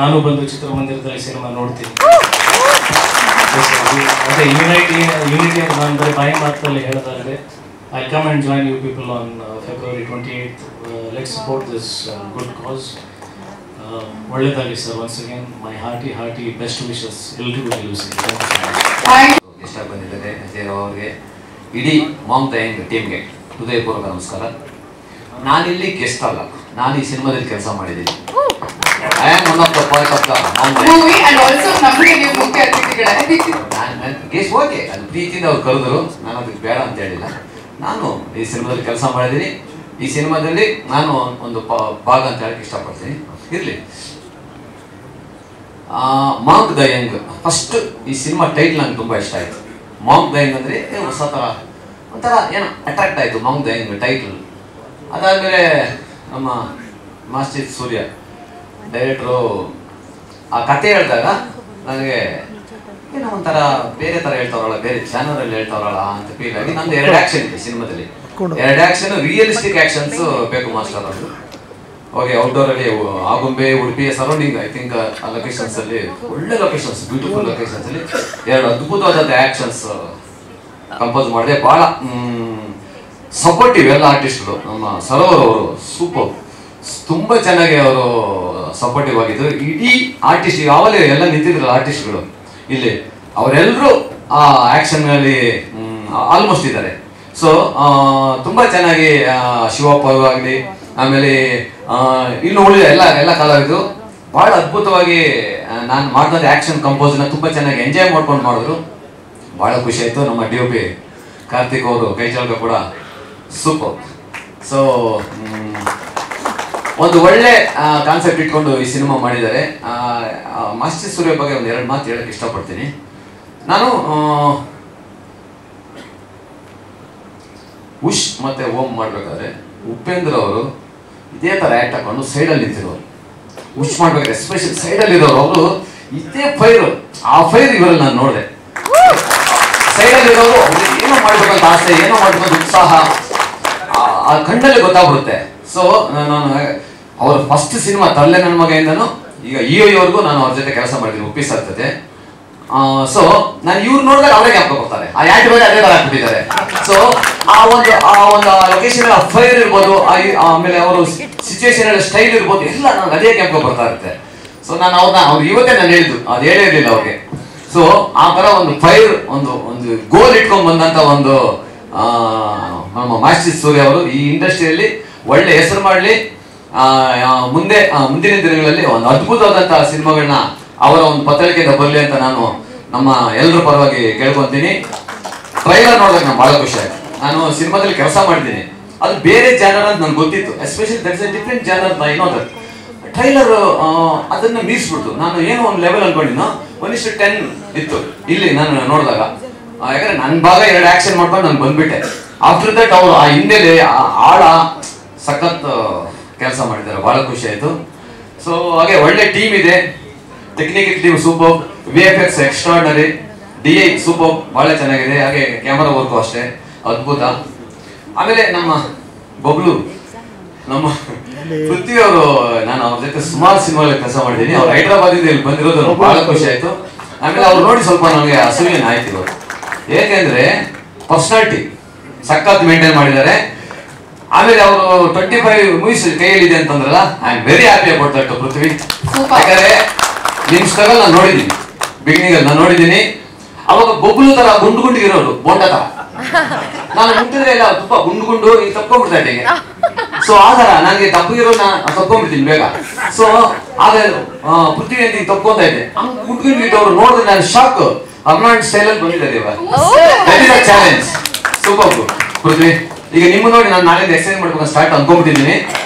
ನಾನು ಬಂದು ಚಿತ್ರಮಂದಿರದಲ್ಲಿ ಸಿನಿಮಾ ನೋಡ್ತೀನಿ. ಅದೇ ಯುನಿಟಿ ಅಂತ ನಾನು ಬರೀ ಬಾಯಿ ಮಾತಲ್ಲಿ ಹೇಳೋದಾದರೆ I come and join you people on February 28th. Let's support this good cause. ಒಳ್ಳೆಯದಾಗಲಿ sir. Once again my hearty best wishes ಎಲ್ರಿಗೂ ಗೆಲುವು ಸಿಗಲಿ. ಇಷ್ಟ ಬಂದಿದ್ದಾರೆ ಅಜಯ್ ರಾವ್ ಅವರಿಗೆ, ಇಡೀ ಮಾಮ್ ದಯಂಗ್ ಟೀಮ್ಗೆ ಹೃದಯಪೂರ್ವಕ ನಮಸ್ಕಾರ. ನಾನಿಲ್ಲಿ ಗೆಸ್ಟ್ ಅಲ್ಲ, ನಾನು ಈ ಸಿನಿಮಾದಲ್ಲಿ ಕೆಲಸ ಮಾಡಿದ್ದೀನಿ. I am one of the part of the mom guest. Okay, ಅದು ಪ್ರೀತಿಯಿಂದ ಅವ್ರು ಕರೆದ್ರು, ನಾನು ಅದಕ್ಕೆ ಬೇಡ ಅಂತ ಹೇಳಿಲ್ಲ. ನಾನು ಈ ಸಿನಿಮಾದಲ್ಲಿ ಕೆಲಸ ಮಾಡಿದ್ದೀನಿ. ಈ ಸಿನಿಮಾದಲ್ಲಿ ನಾನು ಒಂದು ಭಾಗ ಅಂತ ಹೇಳಕ್ಕೆ ಇಷ್ಟಪಡ್ತೀನಿ. ಇರಲಿ, ಮಾಂಕ್ ದ ಯಂಗ್. ಫಸ್ಟ್ ಈ ಸಿನಿಮಾ ಟೈಟ್ಲ್ ನಂಗೆ ತುಂಬ ಇಷ್ಟ ಆಯಿತು. ಮಾಂಕ್ ದ ಯಂಗ್ ಅಂದರೆ ಹೊಸ ಥರ ಒಂಥರ ಏನೋ ಅಟ್ರಾಕ್ಟ್ ಆಯಿತು ಮಾಂಕ್ ದ ಯಂಗ್ ಟೈಟ್ಲ್. ಅದಾದಮೇಲೆ ನಮ್ಮ ಮಾಸ್ಟರ್ ಸೂರ್ಯ ಡೈರೆಕ್ಟ್ರು ಆ ಕತೆ ಹೇಳಿದಾಗ ನನಗೆ ಏನೋ ಒಂಥರ ಬೇರೆ ಥರ ಹೇಳ್ತಾವ್ರಲ್ಲ, ಬೇರೆ ಚಾನಲಲ್ಲಿ ಹೇಳ್ತಾವ್ರಲ್ಲ ಅಂತ ಫೀಲ್ ಆಗಿ ನಂದು 2 ಆ್ಯಕ್ಷನ್ ಇದೆ ಸಿನಿಮಾದಲ್ಲಿ. 2 ಆ್ಯಕ್ಷನ್ ರಿಯಲಿಸ್ಟಿಕ್ ಆ್ಯಕ್ಷನ್ಸ್ ಬೇಕು ಮಾಸ್ಟರ್ ಅದು. ಓಕೆ, ಔಟ್ಡೋರಲ್ಲಿ Agumbe, Udupi surrounding I think ಆ ಲೊಕೇಶನ್ಸಲ್ಲಿ ಒಳ್ಳೆ ಲೊಕೇಶನ್ಸ್, ಬ್ಯೂಟಿಫುಲ್ ಲೊಕೇಶನ್ಸಲ್ಲಿ 2 ಅದ್ಭುತವಾದ ಆ್ಯಕ್ಷನ್ಸ್ ಕಂಪೋಸ್ ಮಾಡಿದೆ. ಭಾಳ ಸಪೋರ್ಟಿವ್ ಎಲ್ಲ ಆರ್ಟಿಸ್ಟ್ಗಳು. ನಮ್ಮ ಸರೋವರ್ ಅವರು ಸೂಪರ್, ತುಂಬ ಚೆನ್ನಾಗಿ ಅವರು ಸಪೋರ್ಟಿವ್ ಆಗಿದ್ರು. ಇಡೀ ಆರ್ಟಿಸ್ಟ್ ಯಾವಲೇ ಎಲ್ಲ ನಿಂತಿದ್ರಲ್ಲ ಆರ್ಟಿಸ್ಟ್ಗಳು ಇಲ್ಲಿ, ಅವರೆಲ್ಲರೂ ಆ ಆ್ಯಕ್ಷನ್ನಲ್ಲಿ ಆಲ್ಮೋಸ್ಟ್ ಇದ್ದಾರೆ. ಸೊ ತುಂಬ ಚೆನ್ನಾಗಿ ಶಿವಪ್ಪ ಆಗಲಿ, ಆಮೇಲೆ ಇನ್ನು ಉಳಿದ ಎಲ್ಲ ಕಲಾವಿದರು ಭಾಳ ಅದ್ಭುತವಾಗಿ ನಾನು ಮಾಡಿದ ಆ್ಯಕ್ಷನ್ ಕಂಪೋಸ್ನ ತುಂಬ ಚೆನ್ನಾಗಿ ಎಂಜಾಯ್ ಮಾಡ್ಕೊಂಡು ಮಾಡಿದ್ರು. ಭಾಳ ಖುಷಿ ಆಯಿತು. ನಮ್ಮ DOP ಕಾರ್ತಿಕ್ ಅವರು ಕೈಚಾಲ್ಕ ಕೂಡ ಸೂಪರ್. ಸೊ ಒಂದು ಒಳ್ಳೆ ಕಾನ್ಸೆಪ್ಟ್ ಇಟ್ಕೊಂಡು ಈ ಸಿನಿಮಾ ಮಾಡಿದ್ದಾರೆ. ಮಾಸ್ಟರ್ ಸೂರ್ಯ ಬಗ್ಗೆ ಒಂದು 2 ಮಾತು ಹೇಳಕ್ಕೆ ಇಷ್ಟಪಡ್ತೀನಿ. ನಾನು ಉಷ್ ಮತ್ತು ಓಂ ಮಾಡಬೇಕಾದ್ರೆ ಉಪೇಂದ್ರ ಅವರು ಇದೇ ಥರ ಆ್ಯಕ್ಟ್ ಹಾಕೊಂಡು ಸೈಡಲ್ಲಿ ನಿಂತಿರೋರು, ಹುಷ್ ಮಾಡ್ಬೇಕಾದ್ರೆ ಎಸ್ಪೆಷಲಿ ಸೈಡಲ್ಲಿ ಇರೋರು ಅವರು ಇದೇ ಫೈರ್, ಆ ಫೈರ್ ಇವರಲ್ಲಿ ನಾನು ನೋಡಿದೆ. ಸೈಡಲ್ಲಿ ಇರೋರು ಅವ್ರಿಗೆ ಏನೋ ಮಾಡ್ಬೇಕಂತ ಆಸೆ, ಏನೋ ಮಾಡ್ಬೇಕಂತ ಉತ್ಸಾಹ ಆ ಕಣ್ಣಲ್ಲಿ ಗೊತ್ತಾಗ್ಬಿಡುತ್ತೆ. ಸೊ ನಾನು ಅವ್ರ ಫಸ್ಟ್ ಸಿನಿಮಾ ತರಲೆ ನನ್ನ ಮಗದಿಂದನೂ ಈಗ ಇವರೆಗೂ ನಾನು ಅವ್ರ ಜೊತೆ ಕೆಲಸ ಮಾಡಿದ್ದೀನಿ, ಉಪ್ಪಿ ಸರ್ ಜೊತೆ. ಸೊ ನಾನು ಇವ್ರು ನೋಡಿದಾಗ ಅವರೇ ಜ್ಞಾಪಕ ಬರ್ತಾರೆ, ಆ ಆ್ಯಕ್ಟಿವೇಟ್ ಅದೇ ಥರ ಹಾಕ್ಬಿಟ್ಟಿದ್ದಾರೆ. ಸೊ ಆ ಒಂದು ಲೊಕೇಶನ್ ಫೈರ್ ಇರ್ಬೋದು, ಆಮೇಲೆ ಅವರು ಸಿಚುವೇಶನ್ ಸ್ಟೈಲ್ ಇರ್ಬೋದು, ಎಲ್ಲ ನನಗೆ ಅದೇ ಜ್ಞಾಪಕ ಬರ್ತಾ ಇರುತ್ತೆ. ಸೊ ನಾನು ಅವ್ರು ಇವತ್ತೇ ನಾನು ಹೇಳಿದ್ದು, ಅದು ಹೇಳೇ ಇರಲಿಲ್ಲ ಅವ್ರಿಗೆ. ಸೊ ಆ ಥರ ಒಂದು ಫೈರ್, ಒಂದು ಗೋಲ್ ಇಟ್ಕೊಂಡ್ ಬಂದಂತ ಒಂದು ನಮ್ಮ ಮಾಸ್ಟರ್ ಸೂರ್ಯ ಅವರು ಈ ಇಂಡಸ್ಟ್ರಿಯಲ್ಲಿ ಒಳ್ಳೆ ಹೆಸರು ಮಾಡಲಿ, ಮುಂದಿನ ದಿನಗಳಲ್ಲಿ ಒಂದು ಅದ್ಭುತವಾದಂತಹ ಸಿನಿಮಾಗಳನ್ನ ಅವರ ಒಂದು ಪತ್ರಿಕೆಯಿಂದ ಬರಲಿ ಅಂತ ನಾನು ನಮ್ಮ ಎಲ್ಲರ ಪರವಾಗಿ ಕೇಳ್ಕೊಂತೀನಿ. ಟ್ರೈಲರ್ ನೋಡಿದಾಗ ನಾನು ಬಹಳ ಖುಷಿ ಆಯ್ತು. ನಾನು ಸಿನಿಮಾದಲ್ಲಿ ಕೆಲಸ ಮಾಡಿದ್ದೀನಿ, ಅದು ಬೇರೆ ಜಾನರ್ ಅಂತ ನನಗೆ ಗೊತ್ತಿತ್ತು, especially that's A different genre. No that trailer ಅದನ್ನ ಮೀರಿಸ್ಬಿಡ್ತು. ನಾನು ಏನೋ ಒಂದು ಲೆವೆಲ್ ಅನ್ಕೊಂಡಿದ್ನೋ 1:10 ಇತ್ತು ಇಲ್ಲಿ ನಾನು ನೋಡಿದಾಗ. ಯಾಕಂದ್ರೆ ನನ್ನ ಭಾಗ 2 ಆಕ್ಷನ್ ಮಾಡ್ಕೊಂಡು ನಾನು ಬಂದ್ಬಿಟ್ಟೆ. ಆಫ್ಟರ್ ದಟ್ ಅವರು ಆ ಹಿಂದೆಲೆ ಆಳ ಸಖತ್ ಕೆಲಸ ಮಾಡಿದ್ದಾರೆ, ಬಹಳ ಖುಷಿ ಆಯ್ತು. ಸೊ ಹಾಗೆ ಒಳ್ಳೆ ಟೀಮ್ ಇದೆ, technical team super, VFX extraordinary, DI super, ಬಹಳ ಚೆನ್ನಾಗಿದೆ. ಹಾಗೆ ಕ್ಯಾಮರಾ ವರ್ಕು ಅಷ್ಟೇ ಅದ್ಭುತ. ಆಮೇಲೆ ನಮ್ಮ ಬಬ್ಲು, ನಮ್ಮ ಪೃಥ್ವಿ ಅವರು, ನಾನು ಅವ್ರ ಜೊತೆ ಸುಮಾರು ಸಿನಿಮಾಗಳಲ್ಲಿ ಕೆಲಸ ಮಾಡಿದ್ದೀನಿ. ಅವ್ರು ಹೈದರಾಬಾದಿಂದ ಇಲ್ಲಿ ಬಂದಿರೋದು ಬಹಳ ಖುಷಿ ಆಯ್ತು. ಆಮೇಲೆ ಅವ್ರು ನೋಡಿ ಸ್ವಲ್ಪ ನನಗೆ ಅಸೂಯೆ ಆಯ್ತು ಇವರು, ಏಕೆಂದ್ರೆ ಪರ್ಸನಾಲಿಟಿ ಸಖತ್ ಮೇಂಟೈನ್ ಮಾಡಿದ್ದಾರೆ. ಆಮೇಲೆ ಅವರು 25 ಮೂವೀಸ್ ಕೈಯಲ್ಲಿದೆ ಅಂತಂದ್ರಲ್ಲ, I am very happy about that Prithvi. ಯಾಕಂದ್ರೆ ನಿಮ್ ಸ್ಟ್ರಗಲ್ ನಾನು ನೋಡಿದ್ದೀನಿ, ಬಿಗಿನಿಂಗ್ ಅಲ್ಲಿ ನಾನು ನೋಡಿದ್ದೀನಿ. ಅವಾಗ ಬೊಬ್ಬಲು ತರ ಗುಂಡಿಗಿರೋರು, ಬೋಂಡ ತರ, ನಾನು ಮುಟ್ಟಿದ್ರೆ ಎಲ್ಲ ತುಂಬಾ ಗುಂಡು ಈಗ ತಪ್ಕೊಂಡ್ಬಿಡ್ತಾ ಈಗ. ಸೊ ಆ ತರ ನನಗೆ ತಪ್ಪಿರೋ ನಾನು ತಪ್ಕೊಂಡ್ಬಿಡ್ತೀನಿ ಬೇಗ. ಸೊ ಆಗ ಪೃಥ್ವಿ ಅಂತ ಈಗ ತಪ್ಕೊಂತ ಇದ್ದೆ, ಹಂಗ್ ಗುಂಡ್ಗಿದ್ದವ್ರು ನೋಡಿದ್ರೆ ನಾನು ಶಾಕ್. ಅರ್ನಾಲ್ಡ್ ಸ್ಟೈಲಲ್ಲಿ ಬಂದಿದ್ದಾರೆ ಇವಾಗ, that is a challenge. Super Prithvi. ಈಗ ನಿಮ್ಮ ನೋಡಿ ನಾನು ನಾಳೆಯಿಂದ ಎಕ್ಸರ್ಸೈಸ್ ಮಾಡ್ಬೇಕು ಸ್ಟಾರ್ಟ್ ಅನ್ಕೊಂಡ್ಬಿಟ್ಟಿದ್ದೀನಿ.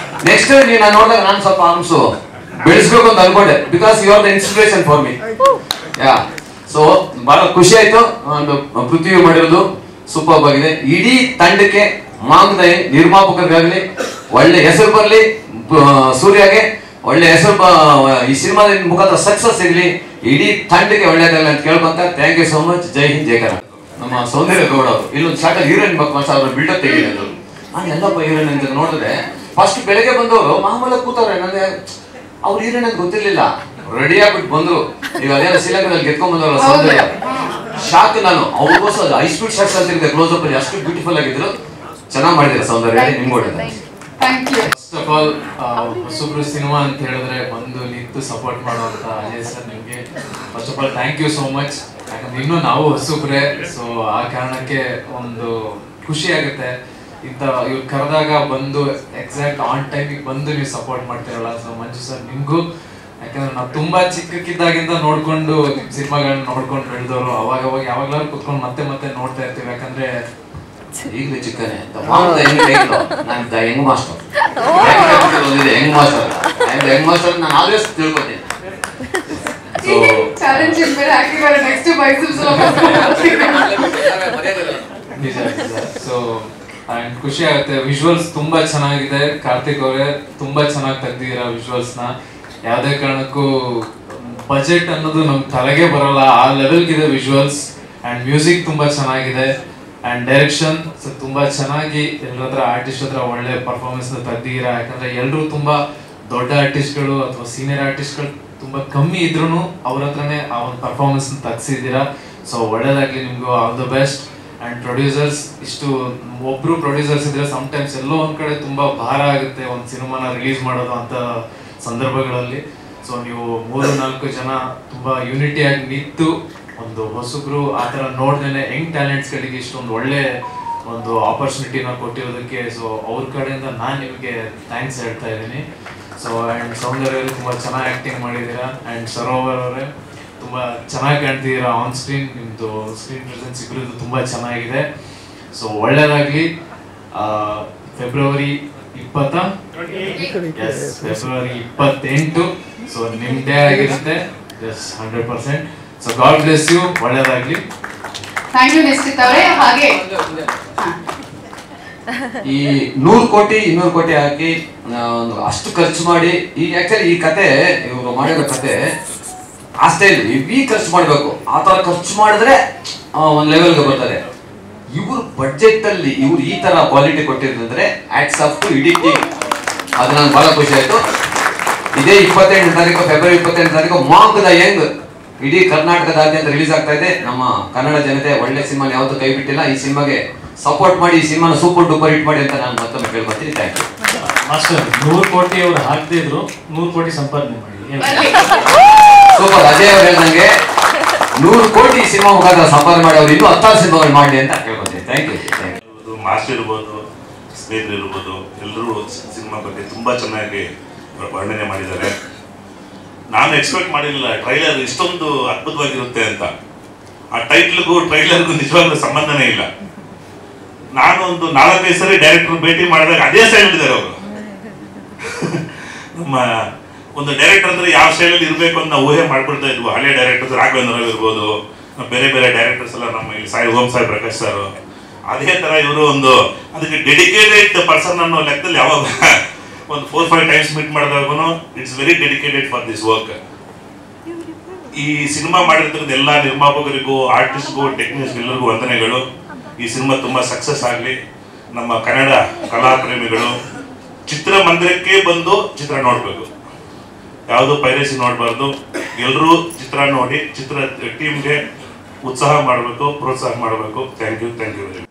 ನೆಕ್ಸ್ಟ್ ನೀವು ನಾನು ನೋಡಿದಾಗ ನಾನು ಸ್ವಲ್ಪ ಆರ್ಮ್ಸು ಬೆಳೆಸ್ಬೇಕು ಅಂತ ಅನ್ಕೊಂಡೆ, because you are the inspiration for me. Yeah, so ಬಹಳ ಖುಷಿ ಆಯ್ತು. ಒಂದು ಪೃಥ್ವಿ ಮಾಡಿರೋದು ಸೂಪರ್ ಆಗಿದೆ. ಇಡೀ ತಂಡಕ್ಕೆ, ಮಾಂಗದ ನಿರ್ಮಾಪಕರಿಗಾಗಲಿ ಒಳ್ಳೆ ಹೆಸರು ಬರಲಿ, ಸೂರ್ಯಗೆ ಒಳ್ಳೆ ಹೆಸರು ಈ ಸಿನಿಮಾದ ಮುಖಾಂತರ ಸಕ್ಸಸ್ ಸಿಗಲಿ, ಇಡೀ ತಂಡಕ್ಕೆ ಒಳ್ಳೇದಾಗಲಿ ಅಂತ ಕೇಳ್ಕೊಂತ ಥ್ಯಾಂಕ್ ಯು ಸೋ ಮಚ್. ಜೈ ಹಿಂದ್, ಜೈ ಕರ್ನಾಟಕ. ನಮ್ಮ ಸೌಂದರ್ಯ ಗೌಡ ಅವರು ಇಲ್ಲೊಂದು ಶಾರ್ಟ್ ಹೀರೋಯಿನ್ ಮಕ್ಕಳು ಅವ್ರ ಬಿಲ್ಡಪ್ ತೆಗಿದ್ರು. ನಾನು ಎಲ್ಲಪ್ಪ ಹೀರೋಯಿನ್ ಅಂತ ನೋಡಿದ್ರೆ ಫಸ್ಟ್ ಬೆಳಗ್ಗೆ ಬಂದವರು ಮಾಮೂಲಾಗಿ ಕೂತವ್ರೆ. ನನಗೆ ಅವ್ರು ಹೀರೋಯಿನ್ ಅಂತ ಗೊತ್ತಿರ್ಲಿಲ್ಲ, ರೆಡಿ ಆಗ್ಬಿಟ್ಟು ಬಂದ್ರು. ಈಗ ಅದೇನೋ ಶ್ರೀಲಂಕಾದಲ್ಲಿ ಗೆದ್ಕೊಂಡ್ ಬಂದವ್ರ ಸೌಂದರ್ಯ, ಶಾಕ್ ನಾನು. ಅವ್ರಿಗೋಸ್ಕರ ಹೈ ಸ್ಪೀಡ್ ಶಾಟ್ಸ್ ಅಂತಿದ್ದೆ, ಕ್ಲೋಸ್ ಅಪ್ ಅಲ್ಲಿ ಅಷ್ಟು ಬ್ಯೂಟಿಫುಲ್ ಆಗಿದ್ರು. ಚೆನ್ನಾಗಿ ಮಾಡಿದ್ರೆ ಸೌಂದರ್ಯ, ನಿಮ್ಗೆ ಫಸ್ಟ್ ಆಫ್ ಆಲ್ ಹೊಸಬ್ರು ಸಿನಿಮಾ ಅಂತ ಹೇಳಿದ್ರೆ ಬಂದು ನಿಂತು ಸಪೋರ್ಟ್ ಮಾಡುವಂತ ಅಜಯ್ ಸರ್, ನಿಮ್ಗೆ first of all thank you so much. ಯಾಕಂದ್ರೆ ಇನ್ನೂ ನಾವು ಹೊಸಬ್ರೆ, ಸೊ ಆ ಕಾರಣಕ್ಕೆ ಒಂದು ಖುಷಿ ಆಗುತ್ತೆ. ಇಂಥ ಇವ್ರು ಕರೆದಾಗ ಬಂದು ಎಕ್ಸಾಕ್ಟ್ ಆನ್ ಟೈಮಿಗೆ ಬಂದು ನೀವು ಸಪೋರ್ಟ್ ಮಾಡ್ತಿರಲ್ಲ. ಸೊ ಮಂಜು ಸರ್ ನಿಮ್ಗೂ, ಯಾಕಂದ್ರೆ ನಾವು ತುಂಬಾ ಚಿಕ್ಕಕ್ಕಿದ್ದಾಗಿಂದ ನೋಡ್ಕೊಂಡು ನಿಮ್ ಸಿನಿಮಾಗಳನ್ನ ನೋಡ್ಕೊಂಡು ಬೆಳೆದವರು. ಅವಾಗ ಯಾವಾಗ್ಲಾದ್ರು ಕುತ್ಕೊಂಡು ಮತ್ತೆ ನೋಡ್ತಾ ಇರ್ತೀವಿ. ಯಾಕಂದ್ರೆ ಈಗಲೂ ಚಿಕ್ಕನೆ ನಾನು Young master, Young master, Young master ನಾನು ಆಲ್ವೇಸ್ ತಿಳ್ಕೊತೀನಿ. ಚಾಲೆಂಜ್ ಬೇರೆ ಹಾಕಿದ್ದಾರೆ, ನೆಕ್ಸ್ಟ್ ಬೈಸೆಪ್ಸ್ ನಿಜ. ಸೊ ಖುಷಿ ಆಗುತ್ತೆ. ವಿಜುವಲ್ಸ್ ತುಂಬಾ ಚೆನ್ನಾಗಿದೆ. ಕಾರ್ತಿಕ್ ಅವರೇ ತುಂಬಾ ಚೆನ್ನಾಗಿ ತೆಗ್ದಿದ್ದೀರಾ ವಿಜುವಲ್ಸ್ ನ. ಯಾವುದೇ ಕಾರಣಕ್ಕೂ ಬಜೆಟ್ ಅನ್ನೋದು ನಮ್ ತಲೆಗೆ ಬರಲ್ಲ, ಆ ಲೆವೆಲ್ಗಿದೆ ವಿಜುವಲ್ಸ್. ಅಂಡ್ ಮ್ಯೂಸಿಕ್ ತುಂಬಾ ಚೆನ್ನಾಗಿದೆ. ಅಂಡ್ ಡೈರೆಕ್ಷನ್ ತುಂಬಾ ಚೆನ್ನಾಗಿ ಎಲ್ಲರ ಹತ್ರ ಆರ್ಟಿಸ್ಟ್ ಹತ್ರ ಒಳ್ಳೆ ಪರ್ಫಾರ್ಮೆನ್ಸ್ ತೆಗ್ದಿದ್ದೀರಾ. ಯಾಕಂದ್ರೆ ಎಲ್ಲರೂ ತುಂಬಾ ದೊಡ್ಡ ಆರ್ಟಿಸ್ಟ್ಗಳು ಅಥವಾ ಸೀನಿಯರ್ ಆರ್ಟಿಸ್ಟ್ಗಳು ತುಂಬಾ ಕಮ್ಮಿ ಇದ್ರು ಅವ್ರ ಹತ್ರನೇ ಆ ಒಂದು ಪರ್ಫಾರ್ಮೆನ್ಸ್ ತೆಗ್ಸಿದ್ದೀರಾ. ಸೊ ಒಳ್ಳೇದಾಗ್ಲಿ ನಿಮ್ಗೂ, all the best. And producers, ಇಷ್ಟು ಒಬ್ರು ಪ್ರೊಡ್ಯೂಸರ್ಸ್ ಇದ್ರೆ ಸಮ್ಟೈಮ್ಸ್ ಎಲ್ಲೋ ಒಂದ್ ಕಡೆ ತುಂಬಾ ಭಾರ ಆಗುತ್ತೆ ಒಂದು ಸಿನಿಮಾನ ರಿಲೀಸ್ ಮಾಡೋದು ಅಂತ ಸಂದರ್ಭಗಳಲ್ಲಿ. ಸೊ ನೀವು 3-4 ಜನ ತುಂಬಾ ಯೂನಿಟಿಯಾಗಿ ನಿಂತು ಒಂದು ಹೊಸಬ್ರು ಆ ಥರ ನೋಡ್ದೇನೆ ಯಂಗ್ ಟ್ಯಾಲೆಂಟ್ಸ್ಗಳಿಗೆ ಇಷ್ಟೊಂದು ಒಳ್ಳೆ ಒಂದು ಆಪರ್ಚುನಿಟಿನ ಕೊಟ್ಟಿರೋದಕ್ಕೆ ಸೊ ಅವ್ರ ಕಡೆಯಿಂದ ನಾನು ನಿಮಗೆ ಥ್ಯಾಂಕ್ಸ್ ಹೇಳ್ತಾ ಇದ್ದೀನಿ. ಸೊ ಆ್ಯಂಡ್ ಸೌಂದರ್ಯ ತುಂಬ ಚೆನ್ನಾಗಿ ಆ್ಯಕ್ಟಿಂಗ್ ಮಾಡಿದ್ದೀರಾ. ಆ್ಯಂಡ್ ಸರೋವರ್ ಅವರೇ ತುಂಬ ಚೆನ್ನಾಗಿ ಕಾಣ್ತಿದ್ದೀರಾ ಆನ್ ಸ್ಕ್ರೀನ್. ನಿಮ್ಮದು ಸ್ಕ್ರೀನ್ ಪ್ರೆಸೆನ್ಸ್ ಇಬ್ಬರದ್ದು ತುಂಬ ಚೆನ್ನಾಗಿದೆ. ಸೊ ಒಳ್ಳೆಯದಾಗಲಿ. ಫೆಬ್ರವರಿ 28 ಸೊ ನಿಮ್ಮ ಡೇ ಆಗಿರುತ್ತೆ. 100%. So God bless you. ಒಳ್ಳೆಯದಾಗಲಿ. ಥ್ಯಾಂಕ್ ಯು ನಿಶ್ಚಿತ್ ಅವರೇ. ಹಾಗೆ ಈ 100 ಕೋಟಿ 200 ಕೋಟಿ ಹಾಕಿ ಒಂದು ಅಷ್ಟು ಖರ್ಚು ಮಾಡಿ ಈಗ ಆಕ್ಚುಲಿ ಈ ಕತೆ ಇವರು ಮಾಡಿರೋ ಕತೆ ಆ ಸ್ಟೈಲ್ ಹೆವಿ ಖರ್ಚು ಮಾಡಬೇಕು, ಆ ತರ ಖರ್ಚು ಮಾಡಿದ್ರೆ ಒಂದು ಲೆವೆಲ್ಗೆ ಬರ್ತದೆ. ಇವ್ರ ಬಡ್ಜೆಟ್ ಅಲ್ಲಿ ಇವ್ರು ಈ ತರ ಕ್ವಾಲಿಟಿ ಕೊಟ್ಟಿರ್ತಂದ್ರೆ ಆಟ್ಸ್ ಆಫ್ ಟು ಇಡೀ ಟೀಮ್. ಅದು ನಂಗೆ ಬಹಳ ಖುಷಿ ಆಯ್ತು. ಇದೇ 28ನೇ ತಾರೀಕು ಫೆಬ್ರವರಿ 28ನೇ ತಾರೀಕು ಮಾಂಕ್ ದ ಯಂಗ್ ಇಡೀ ಕರ್ನಾಟಕದಾದ್ಯಂತ ರಿಲೀಸ್ ಆಗ್ತಾ ಇದೆ. ನಮ್ಮ ಕನ್ನಡ ಜನತೆ ಒಳ್ಳೆ ಸಿನಿಮಾ ಯಾವತ್ತೂ ಕೈ ಬಿಟ್ಟಿಲ್ಲ. ಈ ಸಿನಿಮಾಗೆ ಸಪೋರ್ಟ್ ಮಾಡಿ, ಈ ಸಿನಿಮಾನ ಸೂಪರ್ ಡೂಪರ್ ಹಿಟ್ ಮಾಡಿ ಅಂತ ನಾನು ಮತ್ತೊಮ್ಮೆ ಕೇಳ್ಕೊತೀನಿ. Thank you. ಮಾಸ್ಟರ್ 100 ಕೋಟಿ ಅವ್ರು ಹಾಕ್ದೇ ಇದ್ರು 100 ಕೋಟಿ ಸಂಪಾದನೆ ಮಾಡಿ. ಸೂಪರ್. ಅಜಯ್ ಅವ್ರು ಹೇಳ್ದಂಗೆ 100 ಕೋಟಿ ಸಿನಿಮಾ ಮುಖಾಂತರ ಸಂಪಾದನೆ ಮಾಡಿ ಅವ್ರು ಇನ್ನೂ 10 ಸಿನಿಮಾಗಳು ಮಾಡಿ ಅಂತ ಕೇಳ್ಕೊತೀನಿ. Thank you. ಮಾಸ್ಟರ್ ಇರ್ಬೋದು, ಸ್ನೇಹಿತರು ಇರ್ಬೋದು, ಎಲ್ಲರೂ ಸಿನಿಮಾ ಬಗ್ಗೆ ತುಂಬಾ ಚೆನ್ನಾಗಿ ವರ್ಣನೆ ಮಾಡಿದ್ದಾರೆ. ನಾನು ಎಕ್ಸ್ಪೆಕ್ಟ್ ಮಾಡಿರಲಿಲ್ಲ ಟ್ರೈಲರ್ ಇಷ್ಟೊಂದು ಅದ್ಭುತವಾಗಿರುತ್ತೆ ಅಂತ. ಆ ಟೈಟ್ಲ್ಗೂ ಟ್ರೈಲರ್ಗೂ ನಿಜವಾಗ್ಲೂ ಸಂಬಂಧನೇ ಇಲ್ಲ. ನಾನು ಒಂದು 4-5 ಸರಿ ಡೈರೆಕ್ಟರ್ ಭೇಟಿ ಮಾಡಿದಾಗ ಅದೇ ಸ್ಟೈಲ್ ಇದ್ದಾರೆ ಅವರು. ನಮ್ಮ ಒಂದು ಡೈರೆಕ್ಟರ್ ಅಂದ್ರೆ ಯಾವ ಸ್ಟೈಲಲ್ಲಿ ಇರಬೇಕು ಅಂತ ನಾವು ಊಹೆ ಮಾಡ್ಕೊಳ್ತಾ ಇದ್ವು. ಹಳೆ ಡೈರೆಕ್ಟರ್ಸ್ ರಾಘವೇಂದ್ರ ಇರ್ಬೋದು, ಬೇರೆ ಬೇರೆ ಡೈರೆಕ್ಟರ್ಸ್ ಎಲ್ಲ ನಮ್ಮ ಇಲ್ಲಿ ಓಂ ಸಾಯಿ ಪ್ರಕಾಶ್ ಸರ್, ಅದೇ ತರ ಇವರು ಒಂದು ಅದಕ್ಕೆ ಡೆಡಿಕೇಟೆಡ್ ಪರ್ಸನ್ ಅನ್ನೋ ಲೆಕ್ಕದಲ್ಲಿ ಯಾವಾಗ ಒಂದು 4-5 ಟೈಮ್ಸ್ ಮೀಟ್ ಮಾಡಿದಾಗೂ it's very dedicated for this work. ಈ ಸಿನಿಮಾ ಮಾಡಿರ್ತಕ್ಕಂಥ ಎಲ್ಲ ನಿರ್ಮಾಪಕರಿಗೂ, ಆರ್ಟಿಸ್ಟ್ಗೂ, ಟೆಕ್ನಿಷಿಯನ್ ಎಲ್ಲರಿಗೂ ವಂದನೆಗಳು. ಈ ಸಿನಿಮಾ ತುಂಬಾ ಸಕ್ಸಸ್ ಆಗಲಿ. ನಮ್ಮ ಕನ್ನಡ ಕಲಾ ಪ್ರೇಮಿಗಳು ಚಿತ್ರಮಂದಿರಕ್ಕೆ ಬಂದು ಚಿತ್ರ ನೋಡಬೇಕು, ಯಾವುದು ಪೈರಸಿ ನೋಡಬಾರ್ದು. ಎಲ್ಲರೂ ಚಿತ್ರ ನೋಡಿ ಚಿತ್ರ ಟೀಮ್ಗೆ ಉತ್ಸಾಹ ಮಾಡಬೇಕು, ಪ್ರೋತ್ಸಾಹ ಮಾಡಬೇಕು. Thank you very much.